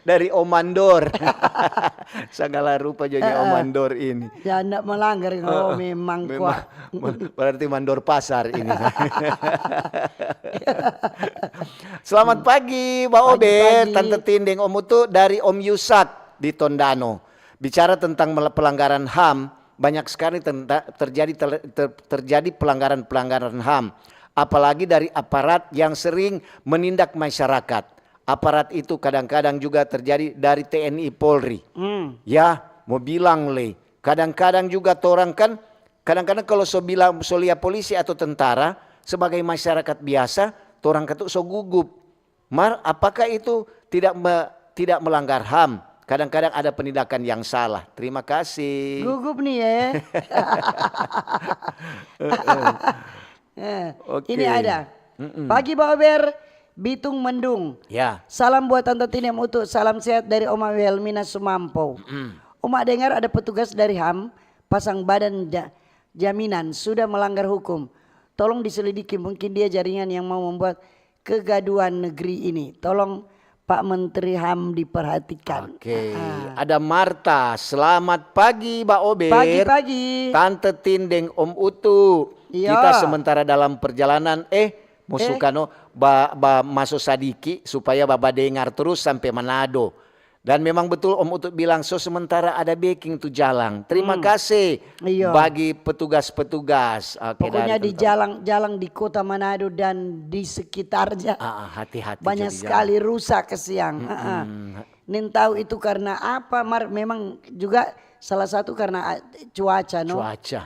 dari Om Mandor. Segala rupa jadinya Om Mandor ini. Ya enggak melanggar kalau memang kuat. Berarti Mandor pasar ini. Selamat pagi Mbak Ober, Pagi-pagi. Tante Tindeng Om Utu dari Om Yusat di Tondano. Bicara tentang pelanggaran HAM, banyak sekali terjadi pelanggaran-pelanggaran HAM. Apalagi dari aparat yang sering menindak masyarakat. Aparat itu kadang-kadang juga terjadi dari TNI Polri. Ya, mau bilang le. Kadang-kadang juga orang kan, kadang-kadang kalau solia polisi atau tentara, sebagai masyarakat biasa, orang ketuk so gugup. Apakah itu tidak melanggar HAM? Kadang-kadang ada penindakan yang salah. Terima kasih. Gugup nih ya. Oke. Ini ada. Pagi Mbak Ober, Bitung Mendung. Ya. Salam buat Tante Tinem Utuk, salam sehat dari Oma Wilmina Sumampo. Oma dengar ada petugas dari HAM pasang badan jaminan sudah melanggar hukum. Tolong diselidiki, mungkin dia jaringan yang mau membuat kegaduhan negeri ini. Tolong Pak Menteri HAM diperhatikan. Oke. Ada Marta. Selamat pagi Mbak Ober. Pagi-pagi. Tante Tindeng Om Utu. Iya. Kita sementara dalam perjalanan Musukano masuk Sadiki supaya Baba dengar terus sampai Manado. Dan memang betul Om Utut bilang sementara ada baking tuh jalan. Terima kasih Iya. bagi petugas-petugas. Oke, Pokoknya dari di jalan di kota Manado dan di sekitarnya hati-hati. banyak jadi sekali rusak ke siang. Nen tahu itu karena apa? Memang juga salah satu karena cuaca, no? cuaca.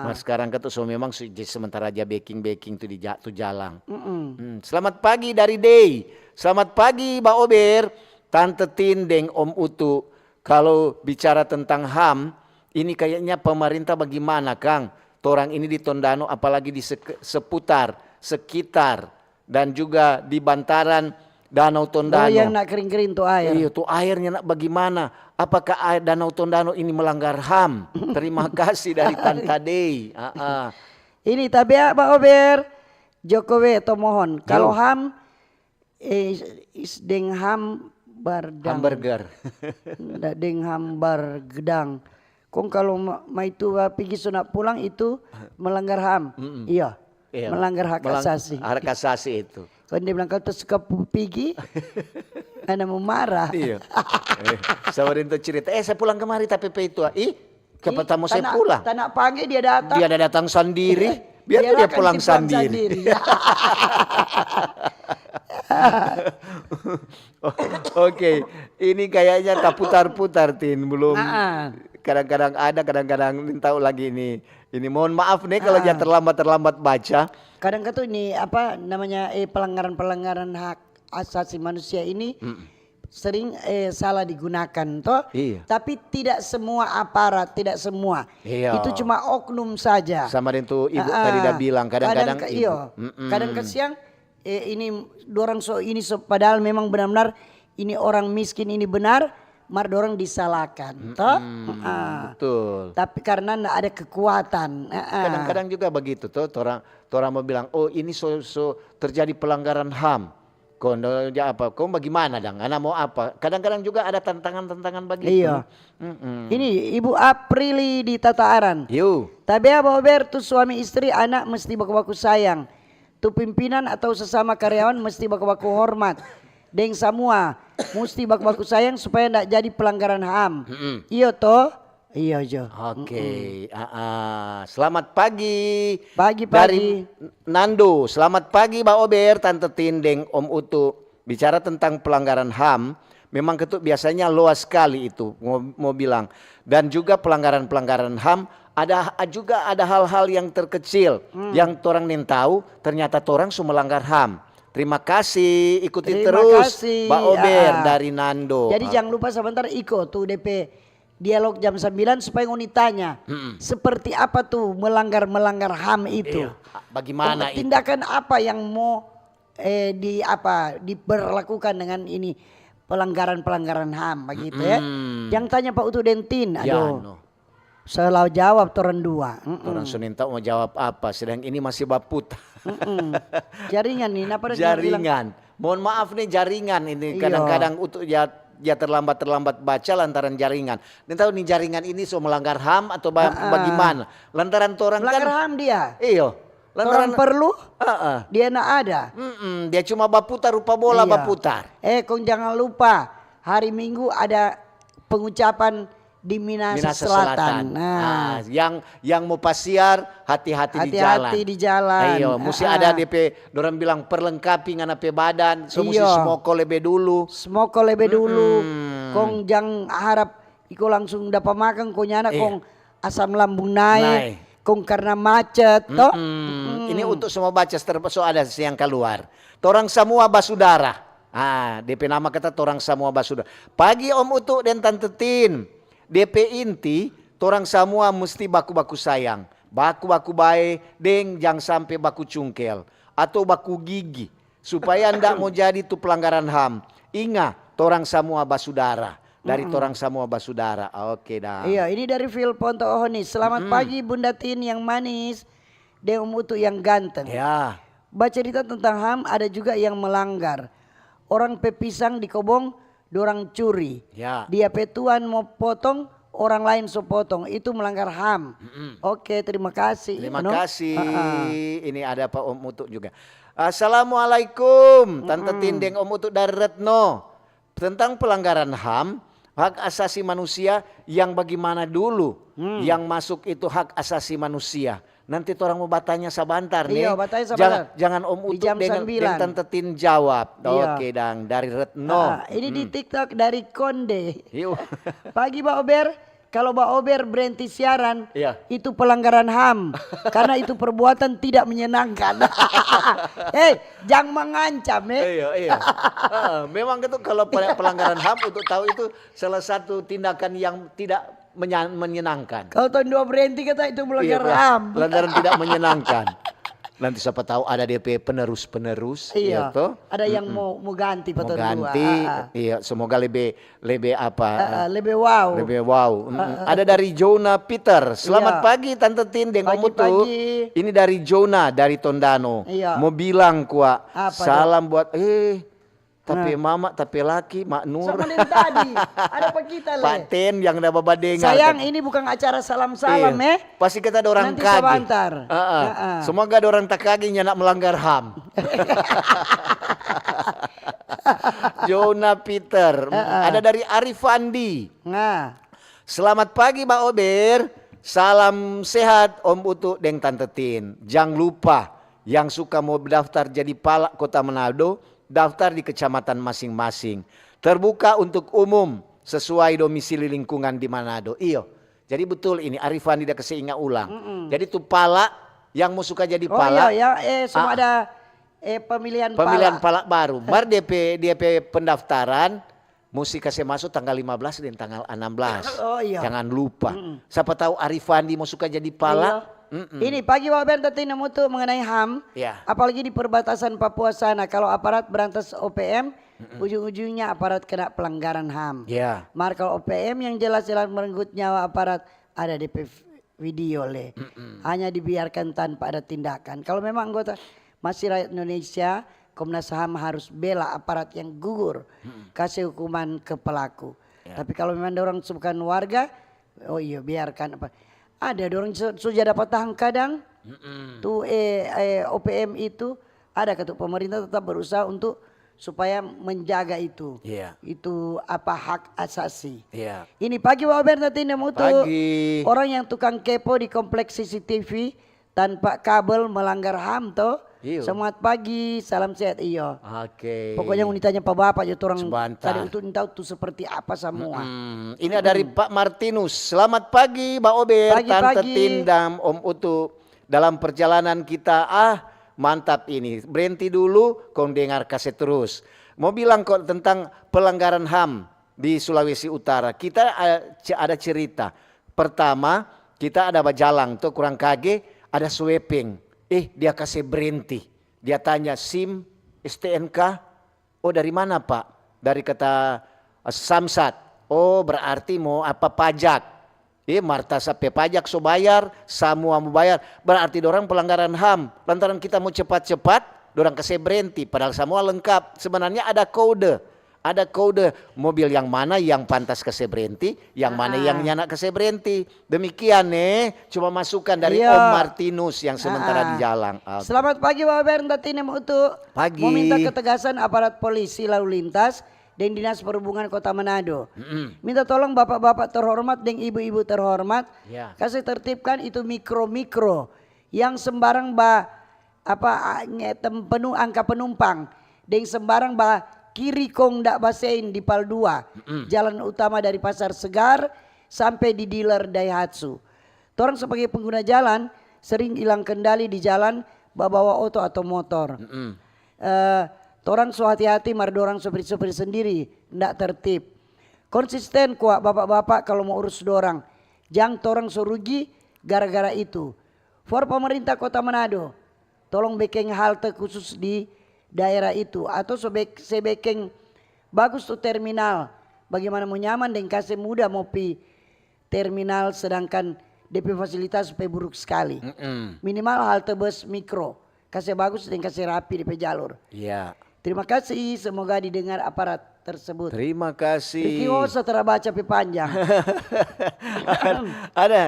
Mas sekarang kan tuh memang sementara aja baking tuh di jalan. Selamat pagi dari Day. Selamat pagi Mbak Ober, Tante Tindeng Om Utu. Kalau bicara tentang HAM, ini kayaknya pemerintah bagaimana Kang? Torang ini di Tondano apalagi di sekitar dan juga di bantaran Danau Tondano. Oh, yang nak kering-kering tuh air. Iya tuh airnya nak bagaimana? Apakah air Danau Tondano ini melanggar HAM? Terima kasih dari Tante Dey. Ini tapi ya Pak Ober, Jokowi tomohon. Kalau HAM deng HAM bardang. Hamburger. Nggak deng hambar gedang. Kong kalau itu pergi sunat pulang itu melanggar HAM. Iya. Melanggar hak asasi. Hak asasi itu. Kalau dia bilang kau tuh suka pergi, Anda mau marah. Iya. Sabarin tuh cerita. Saya pulang kemari tapi itu. Kepatamu saya pulang. Tanah pagi dia datang. Dia ada datang sendiri. Biar dia pulang sendiri. Oke, ini kayaknya tak putar-putar Tin, belum. Kadang-kadang ada, kadang-kadang tahu lagi ini. Ini mohon maaf nih kalau dia terlambat baca. Kadang-kadang tuh ini apa namanya pelanggaran-pelanggaran hak asasi manusia ini sering salah digunakan toh. Iya. Tapi tidak semua aparat, tidak semua. Iya. Itu cuma oknum saja. Sama dengan tuh ibu tadi udah bilang kadang-kadang kadang siang ini dorang padahal memang benar-benar ini orang miskin ini benar, mar dorang disalahkan, toh? Betul. Tapi karena nggak ada kekuatan. Kadang-kadang juga begitu tuh, orang mau bilang, oh ini terjadi pelanggaran HAM. Kau apa? Kau bagaimana dong? Anak mau apa? Kadang-kadang juga ada tantangan-tantangan begitu. Iya. Ini Ibu Aprili di Tataaran. Yuk. Tapi apa ber tuh suami istri anak mesti baku-baku sayang. Tuh pimpinan atau sesama karyawan mesti baku-baku hormat. Deng semua mesti baku-baku sayang supaya ndak jadi pelanggaran HAM. Iya toh? Iya Jo. Oke. Selamat pagi. Pagi. Dari Nando. Selamat pagi Mbak Ober, Tante Tindeng, Om Utu. Bicara tentang pelanggaran HAM, memang ketuk biasanya luas sekali itu mau bilang. Dan juga pelanggaran-pelanggaran HAM juga ada hal-hal yang terkecil yang orang nin tahu ternyata orang melanggar HAM. Terima kasih, ikuti terus Mbak Ober dari Nando. Jadi jangan lupa sebentar ikut tuh DP dialog jam 9 supaya ngoni tanya seperti apa tuh melanggar HAM itu. Iya. Bagaimana itu? Tindakan apa yang mau diberlakukan dengan ini pelanggaran HAM begitu ya. Yang tanya Pak Utu Dentin, aduh. Selalu jawab toran dua. Orang Suninta mau jawab apa? Sedang ini masih baput. Jaringan nih, apa jaringan. Mohon maaf nih jaringan ini kadang-kadang untuk ya terlambat baca lantaran jaringan. Dan tahu nih jaringan ini melanggar HAM atau bagaimana? Lantaran orang kan melanggar HAM dia. Iya. Lantaran perlu? Dia nak ada. Dia cuma baputar rupa bola baputar. Kau jangan lupa hari Minggu ada pengucapan di Minas Selatan. Nah, yang mau pasiar hati-hati di jalan. Hati-hati di jalan. Ayo, mesti ada DP. Dorang bilang perlengkapi ngana pe badan. So mesti smoko lebih dulu. Smoko lebih dulu. Kong jangan harap iko langsung dapat makan. Kong nyana kong asam lambung naik. Kong karena macet. Toh. Ini untuk semua baca termasuk ada yang keluar. Torang semua basudara. DP nama kata torang semua basudara. Pagi Om Utu dan Tante Tin. DP inti, torang semua mesti baku-baku sayang. Baku-baku baik, deng jangan sampai baku cungkel. Atau baku gigi. Supaya ndak mau jadi itu pelanggaran HAM. Ingat, torang semua basudara. Dari torang semua basudara. Oke dah. Iya, ini dari Phil Ponto Ohoni. Selamat pagi Bunda Tin yang manis. Dan Om Utu yang ganteng. Ya. Baca cerita tentang HAM ada juga yang melanggar. Orang pepisang di kobong, dorang curi. Ya. Dia petuan mau potong, orang lain so potong. Itu melanggar HAM. Oke, terima kasih. Terima kasih. Ini ada Pak Om Utu juga. Assalamualaikum. Tante Tindeng Om Utu dari Retno. Tentang pelanggaran HAM, hak asasi manusia yang bagaimana dulu. Yang masuk itu hak asasi manusia. Nanti orang mau bertanya sebentar nih. Iya, bertanya sebentar. Jangan Om Utu dengan Tante Tin jawab. Iya. Oke dang, dari Retno. Ini di TikTok dari Konde. Yuk. Pagi Mbak Ober, kalau Mbak Ober berhenti siaran, itu pelanggaran HAM. Karena itu perbuatan tidak menyenangkan. Jangan mengancam Iya. Memang itu kalau pelanggaran HAM untuk tahu itu salah satu tindakan yang tidak menyenangkan. Kalau tahun 2 berhenti kata itu melanggar HAM. Pelanggaran tidak menyenangkan. Nanti siapa tahu ada DP penerus. Iya. Toh? Ada yang mau ganti Mau tahun 2. ganti. Iya, semoga lebih apa? Lebih wow. Lebih wow. Ada dari Jonah Peter. Selamat pagi Tante Tin dengan Om Utu. Ini dari Jonah dari Tondano. Iya. Mau bilang kuat. Apa Salam buat tapi mama, tapi laki, Mak Nur. Sama yang tadi. Ada apa kita Pak Ten yang ada bapak dengar. Sayang ini bukan acara salam-salam Pasti kita ada orang nanti kage. sebentar. Semoga ada orang tak kage nak melanggar HAM. Jonah Peter. Ada dari Arifandi. Selamat pagi Mbak Ober. Salam sehat Om Utu dan Tante Tin. Jangan lupa yang suka mau daftar jadi palak Kota Manado, daftar di kecamatan masing-masing. Terbuka untuk umum sesuai domisili lingkungan di Manado. Iyo. Jadi betul ini Arifan tidak kasih ingat ulang. Jadi tuh pala yang mau suka jadi pala. Oh iya ya, semua ada pemilihan pala baru. Bar DP pendaftaran mesti kasih masuk tanggal 15 dan tanggal 16. Oh iya. Jangan lupa. Siapa tahu Arifandi mau suka jadi pala. Ini pagi Bapak Ber tadi nemu tuh mengenai HAM. Ya. Apalagi di perbatasan Papua sana. Kalau aparat berantas OPM, ujung-ujungnya aparat kena pelanggaran HAM. Ya. Mar kalau OPM yang jelas-jelas merenggut nyawa aparat ada DP video le. Hanya dibiarkan tanpa ada tindakan. Kalau memang anggota masih rakyat Indonesia, Komnas HAM harus bela aparat yang gugur, kasih hukuman ke pelaku. Tapi kalau memang orang bukan warga, oh iya biarkan apa. Ada orang sudah dapat tahan kadang, tuh OPM itu ada ketua pemerintah tetap berusaha untuk supaya menjaga itu. Itu apa hak asasi. Ini pagi Bapak Ber nanti nemu tuh orang yang tukang kepo di kompleks CCTV tanpa kabel melanggar HAM toh. Selamat pagi, salam sehat iyo. Pokoknya unitanya Pak Bapak ya orang tadi untuk tahu tuh seperti apa semua. Ini dari Pak Martinus. Selamat pagi Mbak Ober, Tante Tindam, Om Utu. Dalam perjalanan kita mantap ini. Berhenti dulu, kau dengar kaset terus. Mau bilang kok tentang pelanggaran HAM di Sulawesi Utara. Kita ada cerita. Pertama, kita ada bajalang tuh kurang kage, ada sweeping. Dia kasih berhenti. Dia tanya SIM, STNK. Oh dari mana Pak? Dari kata Samsat. Oh berarti mau apa pajak. Marta sampai pajak so bayar, semua mau bayar. Berarti dorang pelanggaran HAM. Lantaran kita mau cepat-cepat, dorang kasih berhenti. Padahal semua lengkap. Sebenarnya ada kode. Ada kode mobil yang mana yang pantas kasih berhenti, yang mana yang nyanak kasih berhenti. Demikian cuma masukan dari Om Martinus yang sementara di jalan. Selamat pagi Bapak Ber, nanti untuk pagi. Meminta ketegasan aparat polisi lalu lintas dan Dinas Perhubungan Kota Manado. Minta tolong bapak-bapak terhormat dan ibu-ibu terhormat, kasih tertibkan itu mikro-mikro yang sembarang angka penumpang dan sembarang kiri kong dak basein di Pal 2, jalan utama dari Pasar Segar sampai di dealer Daihatsu. Torang sebagai pengguna jalan sering hilang kendali di jalan bawa oto atau motor. Torang so hati-hati mardorang sopir-sopir sendiri ndak tertib. Konsisten kuat bapak-bapak kalau mau urus dorang. Jangan torang so rugi gara-gara itu. For pemerintah Kota Manado, tolong bikin halte khusus di daerah itu atau sebekeng bagus tuh terminal. Bagaimana mau nyaman dan kasih mudah mau pi terminal sedangkan DP fasilitas supaya buruk sekali. Minimal halte bus mikro kasih bagus dan kasih rapi DP jalur. Terima kasih, semoga didengar aparat tersebut. Terima kasih. Riki setelah baca pi panjang. Ada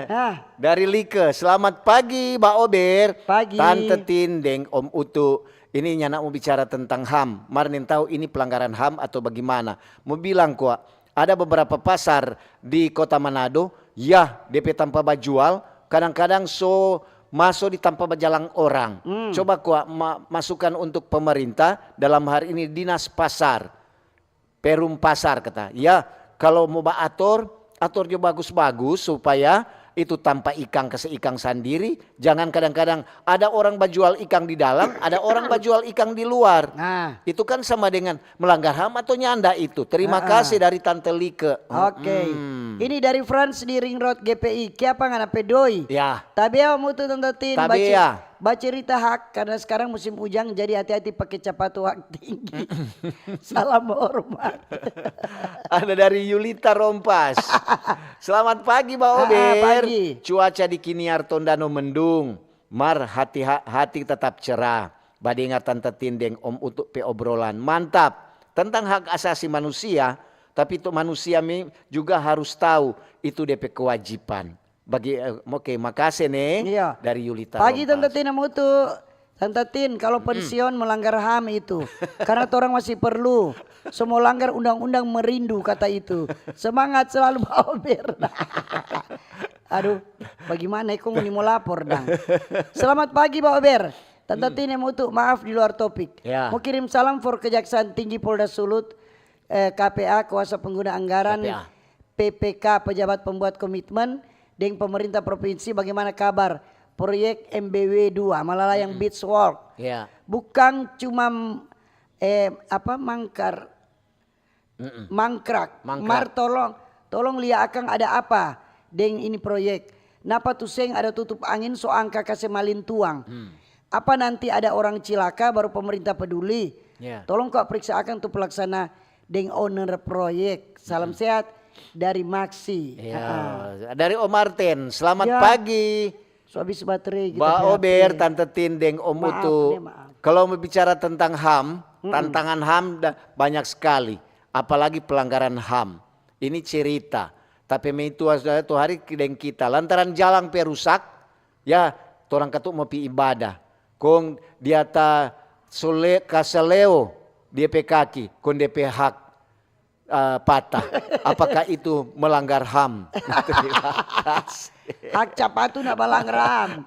dari Like. Selamat pagi Mbak Ober. Pagi. Tante Tindeng, Om Utu. Ini nyana mau bicara tentang HAM. Marnin tahu ini pelanggaran HAM atau bagaimana. Mau bilang kok ada beberapa pasar di Kota Manado. DP tanpa bajual. Kadang-kadang masuk di tanpa bajalang orang. Coba kok masukan untuk pemerintah. Dalam hari ini Dinas Pasar. Perum Pasar kata. Kalau mau atur juga bagus-bagus supaya itu tanpa ikang kasih ikang sendiri. Jangan kadang-kadang ada orang bajual ikang di dalam, ada orang bajual ikang di luar. Itu kan sama dengan melanggar HAM atau nyanda itu. Terima kasih dari Tante Like. Ini dari Frans di Ring Road GPI. Kiapa ngana pedoi. Tabia mutu tantatin baca cerita hak karena sekarang musim hujan jadi hati-hati pakai sepatu hak tinggi. Salam hormat. Ada dari Yulita Rompas. Selamat pagi Mbak Ober. Cuaca di Kiniar Tondano mendung. Hati tetap cerah. Badingat Tante Tindeng Om untuk obrolan. Mantap. Tentang hak asasi manusia. Tapi itu manusia juga harus tahu itu DP kewajiban. Makasih dari Yulita. Pagi Tante Tin mutu. Tante Tin kalau pensiun melanggar HAM itu. Karena orang masih perlu. Semua langgar undang-undang merindu kata itu. Semangat selalu Mbak Ober. Aduh, bagaimana kok mau lapor dang. Selamat pagi Mbak Ober. Tante Tin mutu, maaf di luar topik. Mau kirim salam for Kejaksaan Tinggi Polda Sulut, KPA kuasa pengguna anggaran, PPK pejabat pembuat komitmen, dengan pemerintah provinsi bagaimana kabar proyek MBW 2 Malalayang Beach Walk. Bukan cuma mangkrak. Mar tolong lihat akan ada apa dengan ini proyek. napa tuseng ada tutup angin so angka kasih malin tuang. Apa nanti ada orang cilaka baru pemerintah peduli. Tolong kok periksakan untuk pelaksana dengan owner proyek. Salam sehat dari Maxi. Dari Om Martin, selamat pagi. So habis baterai kita. Mbak Ober, Tante Tindeng, Om Maaf, Utu. maaf. Kalau bicara tentang HAM, tantangan HAM banyak sekali. Apalagi pelanggaran HAM. Ini cerita. Tapi itu hari dengan kita. Lantaran jalan perusak, ya orang ketuk mau pi ibadah. Kong dia ta kaseleo DP kaki, kong DP hak patah. Apakah itu melanggar HAM? Hak capatu nak balang ram.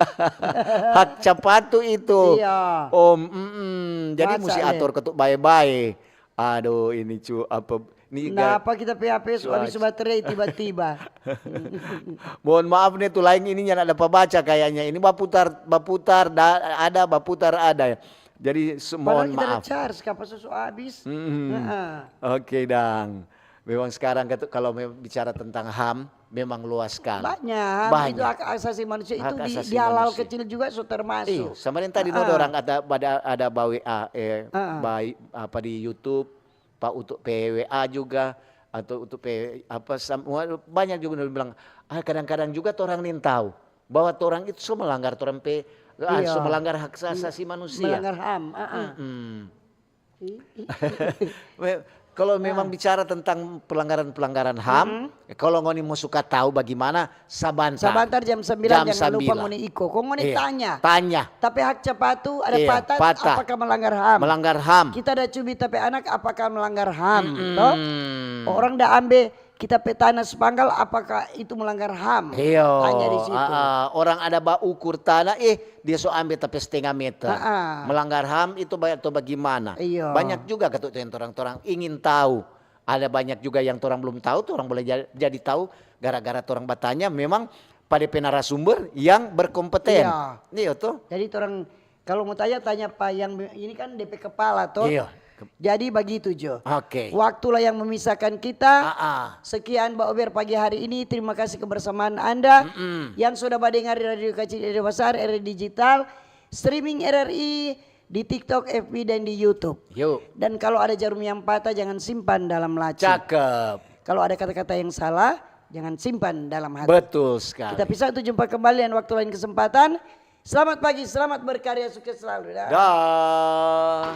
Hak capatu itu. Iya. Jadi mesti atur ketuk baik-baik. Aduh ini apa ini Kenapa kita PHP habis baterai tiba-tiba. Mohon maaf nih tuh lain ininya ada baca kayaknya. Ini baputar ada ya. Jadi mohon Padahal kita maaf. ada charge kapan susu habis. Oke dang. Memang sekarang kalau bicara tentang HAM memang luas sekali. Banyak. Itu hak asasi manusia Hak itu asasi di halal manusia. kecil juga so termasuk. Sama yang tadi orang ada baik apa di YouTube, Pak untuk PWA juga atau untuk semua banyak juga bilang kadang-kadang juga orang nih tahu bahwa orang itu semua melanggar melanggar hak asasi manusia. Melanggar HAM. Kalau memang bicara tentang pelanggaran HAM, kalau ngoni mau suka tahu bagaimana Sabantar jam 9 jangan lupa ngoni iko. Kok ngoni tanya. Tapi hak capatu ada patah apakah melanggar HAM? Melanggar HAM. Kita ada cubit tapi anak apakah melanggar HAM? Toh? Orang dah ambil kita petana sepanggal apakah itu melanggar HAM? Tanya di situ. Orang ada ukur tanah dia so ambil tapi setengah meter. Melanggar HAM itu atau bagaimana? Banyak juga ketuk yang orang ingin tahu. Ada banyak juga yang orang belum tahu, orang boleh jadi tahu gara-gara orang bertanya memang pada narasumber yang berkompeten. Iya tuh. Jadi orang kalau mau tanya Pak yang ini kan DP kepala toh. Jadi begitu Jo. Waktulah yang memisahkan kita. Sekian Mbak Ober pagi hari ini. Terima kasih kebersamaan Anda yang sudah mendengar di Radio Kecil Radio Besar, RRI Digital, streaming RRI di TikTok, FB dan di YouTube. Dan kalau ada jarum yang patah jangan simpan dalam laci. Cakep. Kalau ada kata-kata yang salah jangan simpan dalam hati. Betul sekali. Kita pisah untuk jumpa kembali dan waktu lain kesempatan. Selamat pagi, selamat berkarya, sukses selalu. Dah.